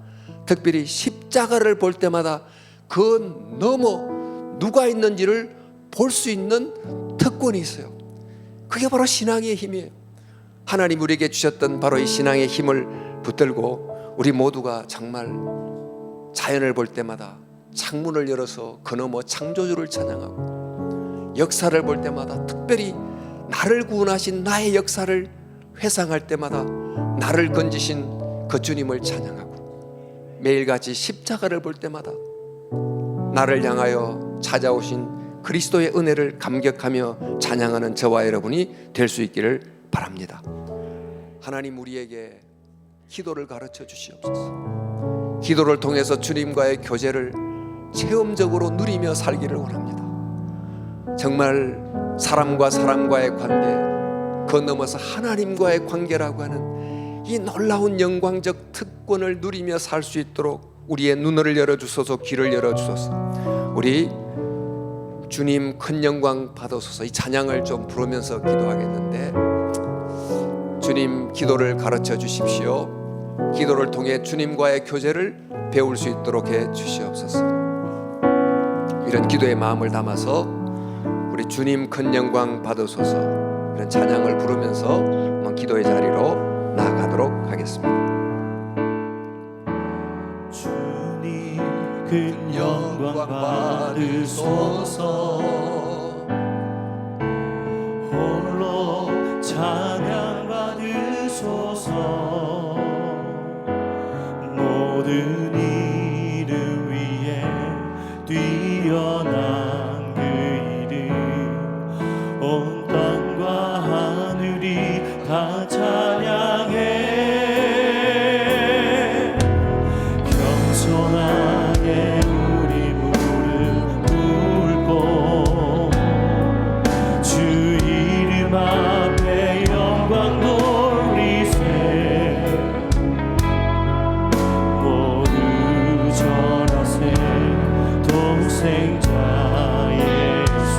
특별히 십자가를 볼 때마다 그 너머 누가 있는지를 볼 수 있는 특권이 있어요. 그게 바로 신앙의 힘이에요. 하나님 우리에게 주셨던 바로 이 신앙의 힘을 붙들고 우리 모두가 정말 자연을 볼 때마다 창문을 열어서 그 너머 창조주를 찬양하고 역사를 볼 때마다 특별히 나를 구원하신 나의 역사를 회상할 때마다 나를 건지신 그 주님을 찬양하고 매일같이 십자가를 볼 때마다 나를 향하여 찾아오신 그리스도의 은혜를 감격하며 찬양하는 저와 여러분이 될 수 있기를 바랍니다. 하나님 우리에게 기도를 가르쳐 주시옵소서. 기도를 통해서 주님과의 교제를 체험적으로 누리며 살기를 원합니다. 정말 사람과 사람과의 관계, 그 넘어서 하나님과의 관계라고 하는 이 놀라운 영광적 특권을 누리며 살 수 있도록 우리의 눈을 열어주소서, 귀를 열어주소서. 우리 주님 큰 영광 받으소서. 이 찬양을 좀 부르면서 기도하겠는데 주님 기도를 가르쳐 주십시오. 기도를 통해 주님과의 교제를 배울 수 있도록 해 주시옵소서. 이런 기도의 마음을 담아서 우리 주님 큰 영광 받으소서 이런 찬양을 부르면서 한번 기도의 자리로 나아가도록 하겠습니다. 주님 큰 영광 받으소서. 홀로 찬양 받으소서. 모든 이름 위에 뛰어난 그 이름 온 땅과 하늘이 다 찬양해. 겸손하게 우리 무릎 꿇고 주 이름 앞에 영광 돌리세. 모두 절하세. 동생자 예수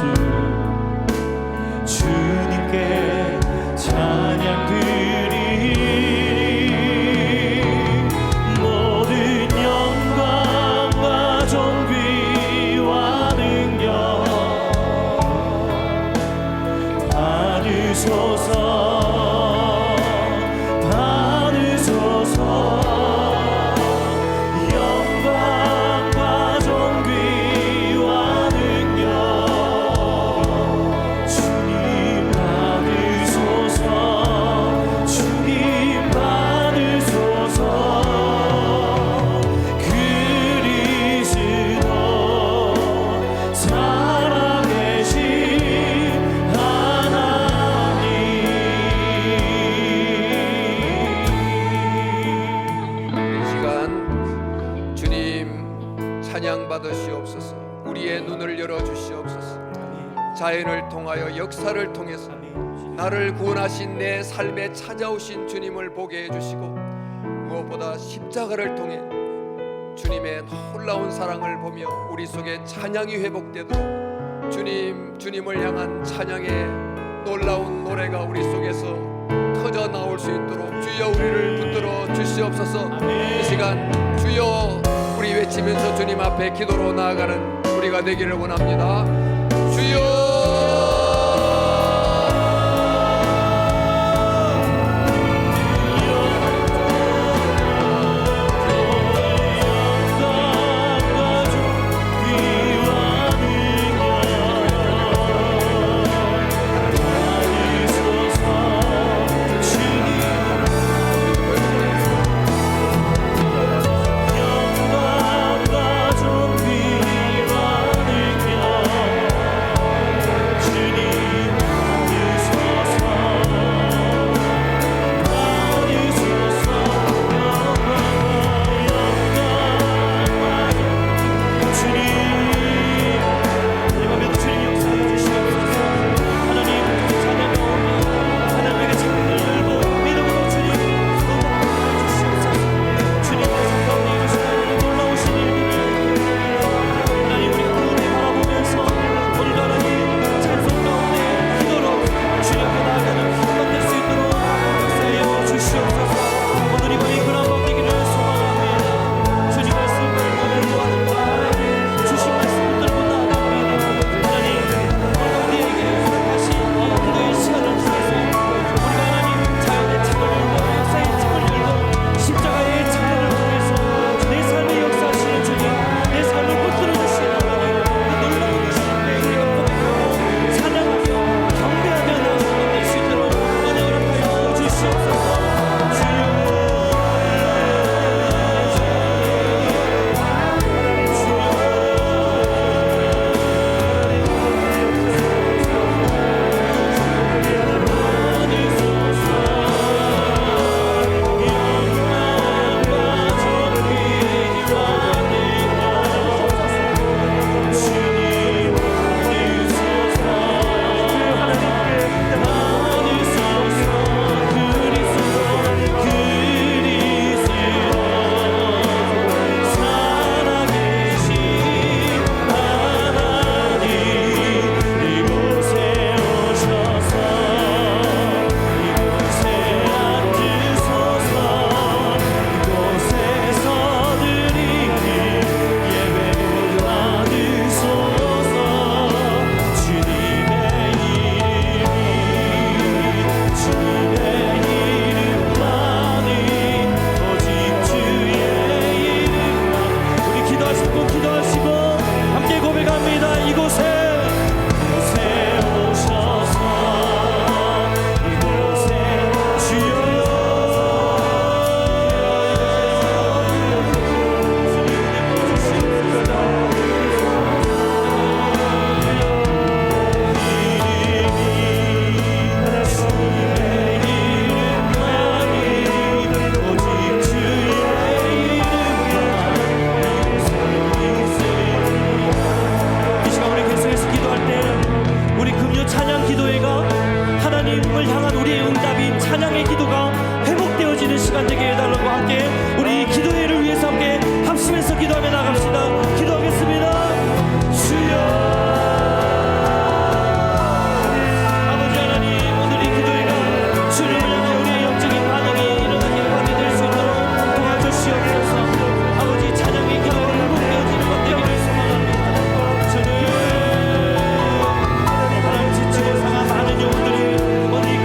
주님께 찬양 드리세. 받으시옵소서. 우리의 눈을 열어 주시옵소서. 자연을 통하여 역사를 통해서 나를 구원하신 내 삶에 찾아오신 주님을 보게 해주시고, 무엇보다 십자가를 통해 주님의 놀라운 사랑을 보며 우리 속에 찬양이 회복되도록 주님을 향한 찬양의 놀라운 노래가 우리 속에서 터져 나올 수 있도록 주여 우리를 붙들어 주시옵소서. 이 시간 주여 우리 외치면서 주님 앞에 기도로 나아가는 우리가 되기를 원합니다. 주여 어디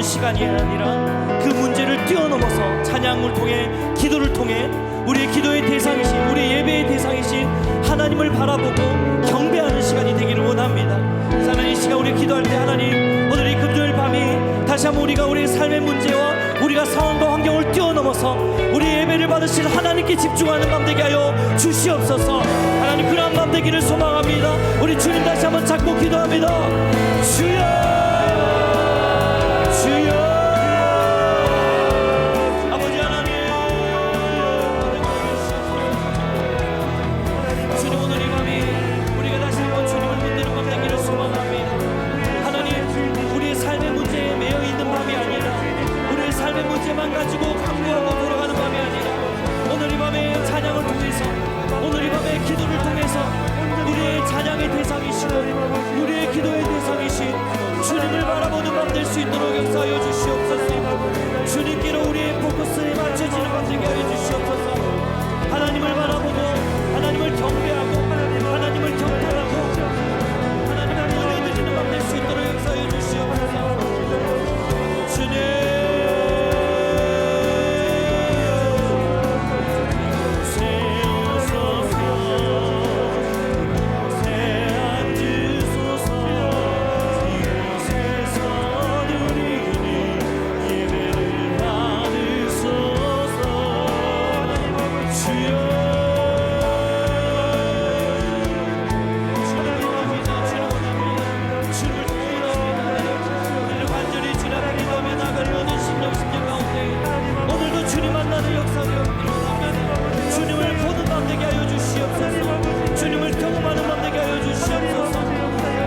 시간이 아니라 그 문제를 뛰어넘어서 찬양을 통해 기도를 통해 우리의 기도의 대상이신 우리의 예배의 대상이신 하나님을 바라보고 경배하는 시간이 되기를 원합니다. 하나님 이 시간 우리 기도할 때 하나님 오늘 이 금요일 밤이 다시 한번 우리가 우리의 삶의 문제와 우리가 상황과 환경을 뛰어넘어서 우리 예배를 받으실 하나님께 집중하는 밤 되게 하여 주시옵소서. 하나님 그러한 밤 되기를 소망합니다. 우리 주님 다시 한번 잡고 기도합니다. 주여 주여 아버지 하나님 주님 오늘 이 밤이 우리가 다시 한번 주님을 붙드는 밤 되기를 소망합니다. 하나님 우리의 삶의 문제에 매여 있는 밤이 아니라 우리의 삶의 문제만 가지고 강구하고 돌아가는 밤이 아니라 오늘 이 밤에 찬양을 통해서 오늘 이 밤에 기도를 통해서 우리의 찬양의 대상이시고 우리의 기도의 대상이신 주님을 바라보는 밤 될 수 있도록 역사하여 주시옵소서. 주님께로 우리의 포커스에 맞춰지는 밤 되게 하여 주시옵소서. 하나님을 바라보고 하나님을 경배하고 하나님을 경탄하고 하나님을 올려드리는 밤 될 수 있도록 역사하여 주시옵소서. 주님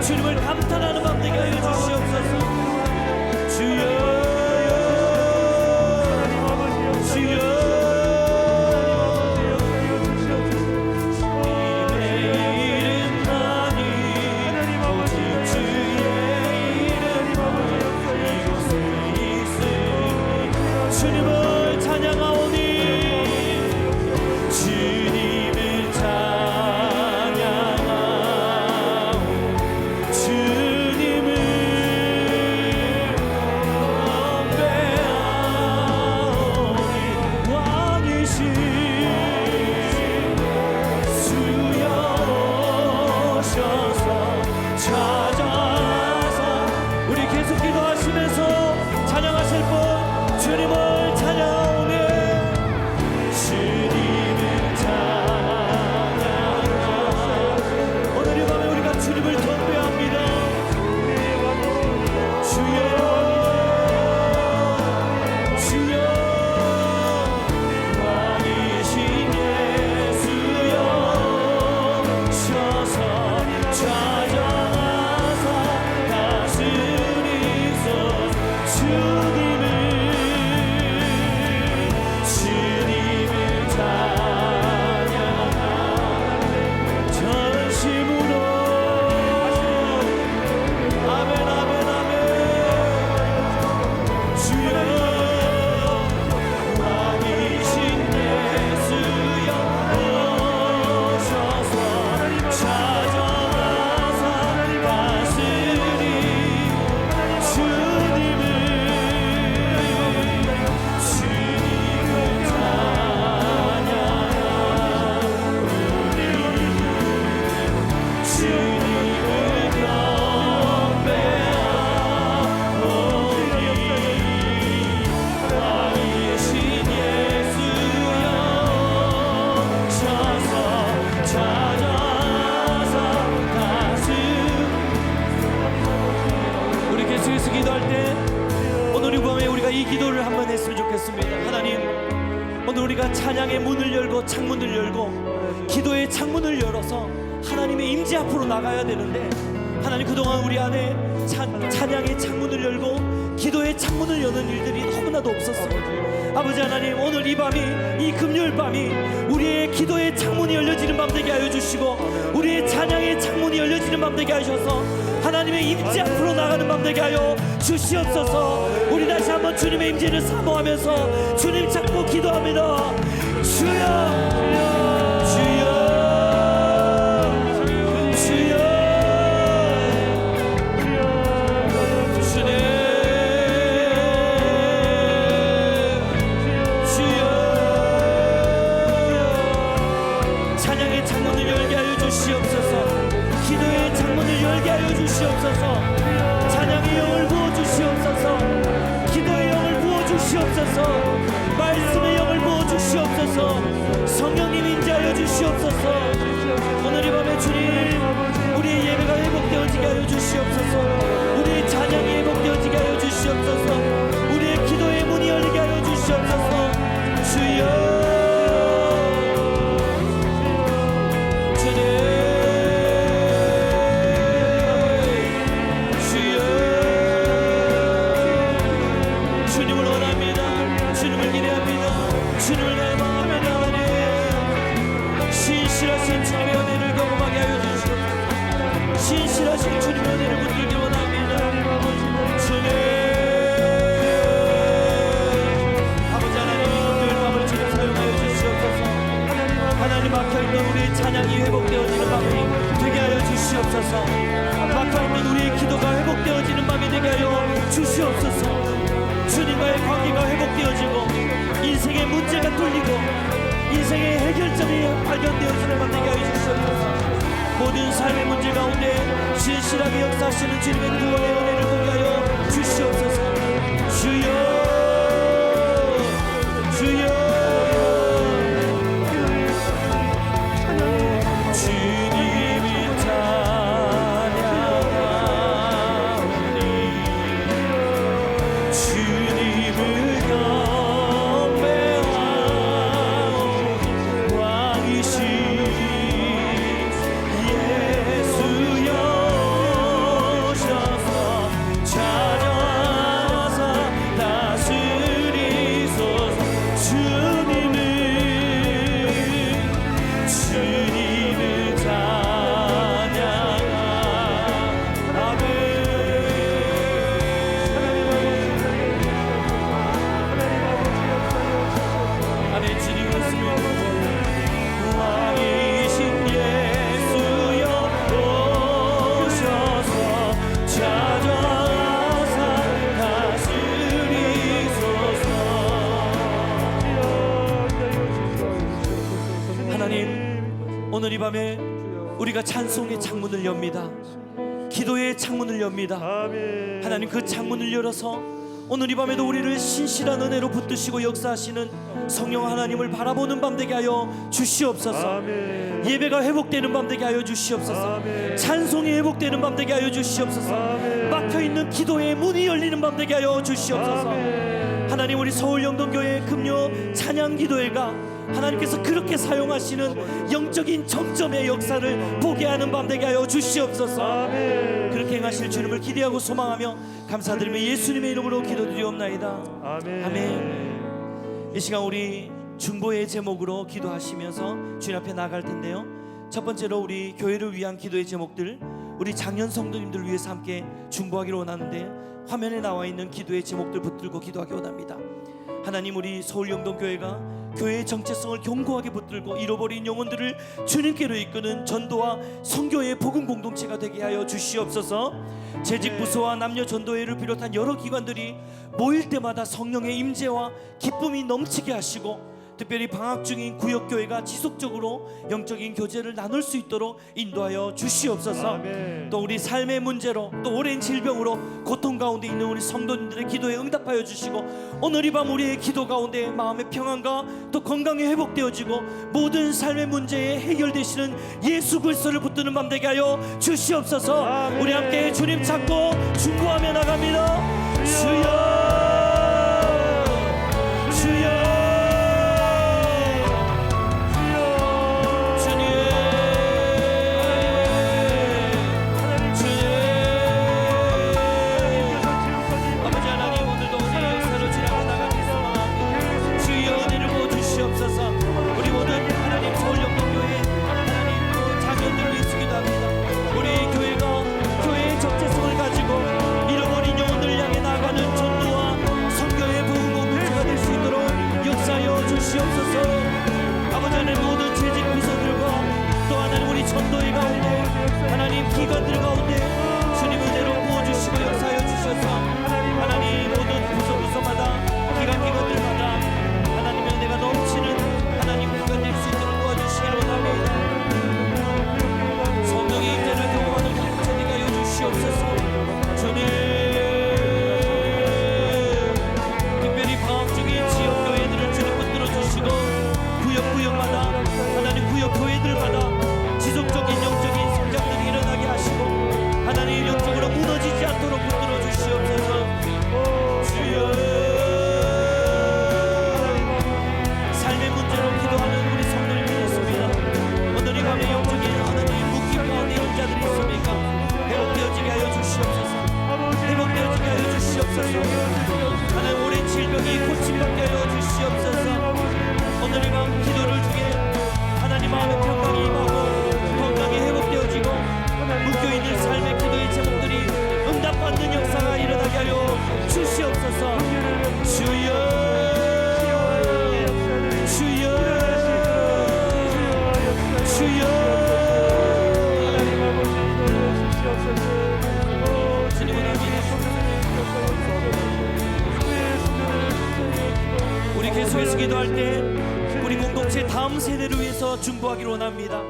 주님을 감탄하는 밤 되게 하여 주시옵소서. 주여 주여 주의 이름만이 오직 주의 이름 이곳에 있으니 주님을 찬양하오니 주님을 오늘 우리가 찬양의 문을 열고 창문을 열고 기도의 창문을 열어서 하나님의 임재 앞으로 나가야 되는데 하나님 그동안 우리 안에 찬양의 창문을 열고 기도의 창문을 여는 일들이 너무나도 없었어요. 아버지 하나님 오늘 이 밤이 이 금요일 밤이 우리의 기도의 창문이 열려지는 밤 되게 하여 주시고 우리의 찬양의 창문이 열려지는 밤 되게 하셔서 하나님의 임재 앞으로 나가는 밤 되게 하여 주시옵소서. 우리 다시 한번 주님의 임재를 사모하면서 주님 찾고 기도합니다. 주여 주여 주여 주님 주시옵소서. 찬양의 영을 부어 주시옵소서. 기도의 영을 부어 주시옵소서. 말씀의 영을 부어 주시옵소서. 성령님 인자하여 주시옵소서. 오늘 이 밤에 주님, 우리의 예배가 회복되어지게 하여 주시옵소서. 우리의 찬양이 회복되어지게 하여 주시옵소서. 우리의 기도의 문이 열리게 하여 주시옵소서. 주여, 주님을 원합니다. 주님을 기대합니다. 주님을 갈망합니다. 하나님, 신실하신 주님의 은혜를 경험하게 하여 주시옵소서. 신실하신 주님의 은혜를 붙들기 원합니다. 주님, 아버지 하나님, 금요일 밤을 지금 사용하여 주시옵소서. 하나님, 막혀있는 우리의 찬양이 회복되어지는 밤이 되게 하여 주시옵소서. 막혀있는 우리의 기도가 회복되어지는 밤이 되게 하여 주시옵소서. 주님과의 관계가 회복되어지고 인생의 문제가 뚫리고 인생의 해결점이 발견되어지는 밤 되게 하여 주시옵소서. 모든 삶의 문제 가운데 신실하게 역사하시는 주님의 구원의 은혜를 보게 하여 주시옵소서. 주여, 주여, 주님이 찬양하오니 주님을 경배하오. 왕이신 예수여 오셔서 찬양하사 다스리소서. 주님을 찬양하오니. 아멘. 주님 그렇습니다. 왕이신 예수여 오셔서 찾아와서 다스리소서. 하나님, 오늘 이 밤에 우리가 찬송의 창문을 엽니다. 기도의 창문을 엽니다. 하나님, 그 창문을 열어서 오늘 이 밤에도 우리를 신실한 은혜로 붙드시고 역사하시는 성령 하나님을 바라보는 밤 되게 하여 주시옵소서. 예배가 회복되는 밤 되게 하여 주시옵소서. 찬송이 회복되는 밤 되게 하여 주시옵소서. 막혀있는 기도의 문이 열리는 밤 되게 하여 주시옵소서. 하나님, 우리 서울 영동교회 금요 찬양 기도회가 하나님께서 그렇게 사용하시는 영적인 정점의 역사를 보게 하는 밤 되게 하여 주시옵소서. 그렇게 행하실 주님을 기대하고 소망하며 감사드리며 예수님의 이름으로 기도드리옵나이다. 아멘. 이 시간 우리 중보의 제목으로 기도하시면서 주님 앞에 나아갈 텐데요, 첫 번째로 우리 교회를 위한 기도의 제목들, 우리 장년 성도님들 위해서 함께 중보하기를 원하는데, 화면에 나와 있는 기도의 제목들 붙들고 기도하기 원합니다. 하나님, 우리 서울 영동교회가 교회의 정체성을 견고하게 붙들고 잃어버린 영혼들을 주님께로 이끄는 전도와 선교의 복음 공동체가 되게 하여 주시옵소서. 재직 부서와 남녀 전도회를 비롯한 여러 기관들이 모일 때마다 성령의 임재와 기쁨이 넘치게 하시고, 특별히 방학 중인 구역교회가 지속적으로 영적인 교제를 나눌 수 있도록 인도하여 주시옵소서. 또 우리 삶의 문제로, 또 오랜 질병으로 고통 가운데 있는 우리 성도님들의 기도에 응답하여 주시고, 오늘 이 밤 우리의 기도 가운데 마음의 평안과 또 건강이 회복되어지고 모든 삶의 문제에 해결되시는 예수 그리스도를 붙드는 밤 되게 하여 주시옵소서. 우리 함께 주님 찾고 중보하며 나갑니다. 주여, 주여, 아버지 하나님, 모든 재직 부서들과 또 하나님 우리 전도회 가운데 하나님 기관들 가운데 주님 은혜로 부어주시고 역사하여 주셔서 하나님 모든 부서마다 기관들마다 하나님의 은혜가 넘치는 하나님 교회가 될 수 있도록 도와주시기를 원합니다. 성령의 임재를 경험하는 공동체 되게 하여 주시옵소서. 말씀 받게 하여 주시옵소서. 오늘 이 밤 기도를 중에 하나님 마음의 평강이 임하고 건강이 회복되어지고 묶여있는 삶의 기도의 제목들이 응답받는 역사가 일어나게 하여 주시옵소서. 주여 주여 주여. 우리 계속해서 기도할 때 우리 공동체 다음 세대를 위해서 중보하기를 원합니다.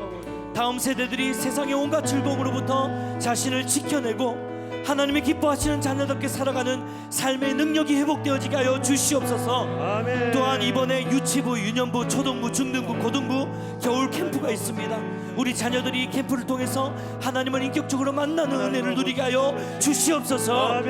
다음 세대들이 세상의 온갖 즐거움으로부터 자신을 지켜내고 하나님이 기뻐하시는 자녀답게 살아가는 삶의 능력이 회복되어지게 하여 주시옵소서. 또한 이번에 유치부, 유년부, 초등부, 중등부, 고등부 겨울 캠프가 있습니다. 우리 자녀들이 이 캠프를 통해서 하나님을 인격적으로 만나는 은혜를 누리게 하여 주시옵소서.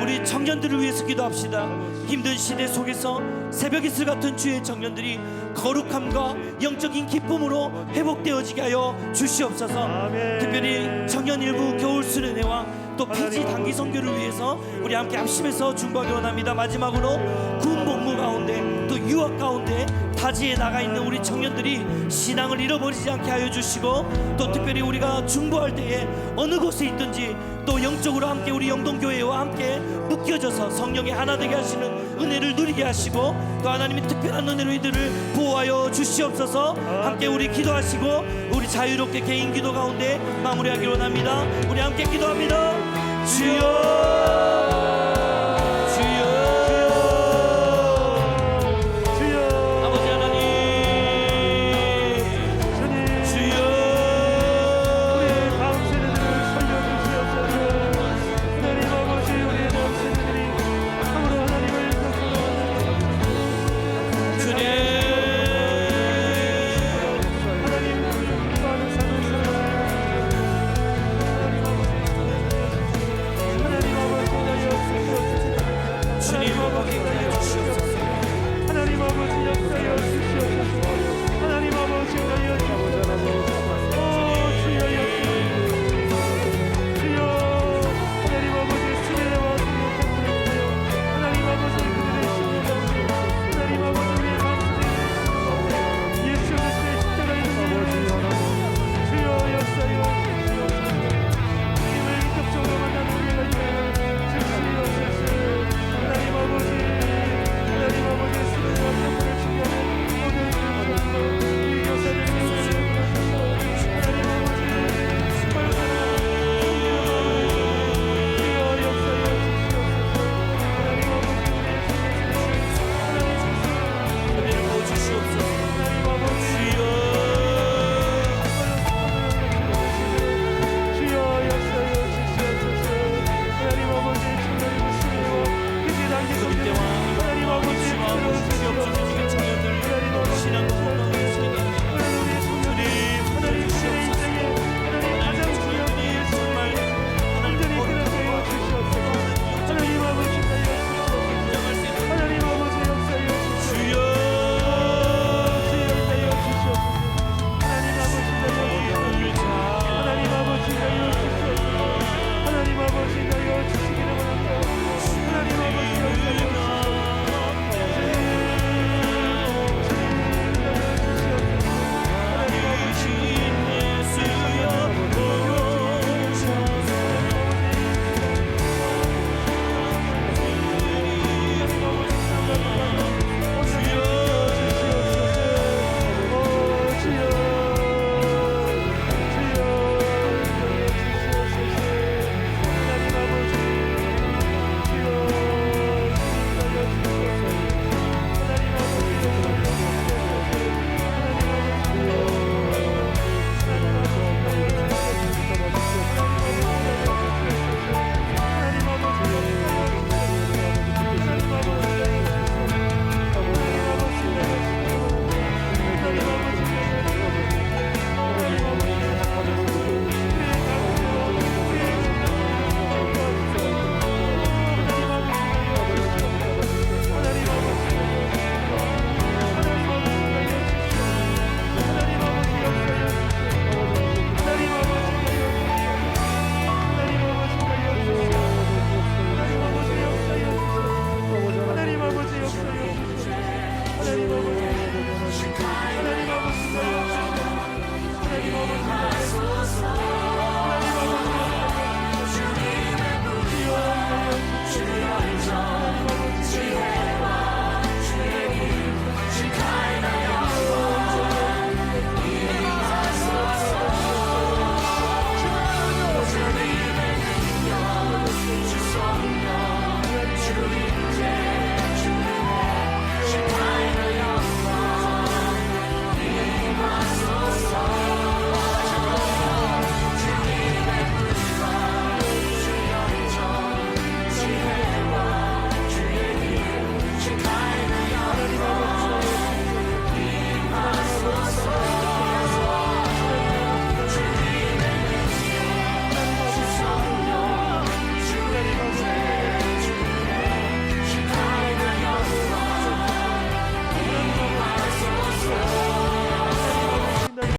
우리 청년들을 위해서 기도합시다. 힘든 시대 속에서 새벽 이슬 같은 주의 청년들이 거룩함과 영적인 기쁨으로 회복되어지게 하여 주시옵소서. 특별히 청년 일부 겨울 수련회와 또 피지 단기 선교를 위해서 우리 함께 합심해서 중보하기 원합니다. 마지막으로 군 복무 가운데 또 유학 가운데 타지에 나가 있는 우리 청년들이 신앙을 잃어버리지 않게 하여 주시고, 또 특별히 우리가 중보할 때에 어느 곳에 있든지 또 영적으로 함께 우리 영동교회와 함께 묶여져서 성령의 하나 되게 하시는 은혜를 누리게 하시고, 또 하나님이 특별한 은혜로 이들을 보호하여 주시옵소서. 함께 우리 기도하시고 우리 자유롭게 개인 기도 가운데 마무리하기를 원합니다. 우리 함께 기도합니다. 주여 주여 아버지 하나님 주여 우리의 다음 세대들을 살려주시옵소서. 하나님 아버지, 우리의 다음 세대들이 참으로 하나님을 주님 하나님 기뻐하는 삶을 살아가는 하나님 아버지, 하나님 아버지 하나님 보고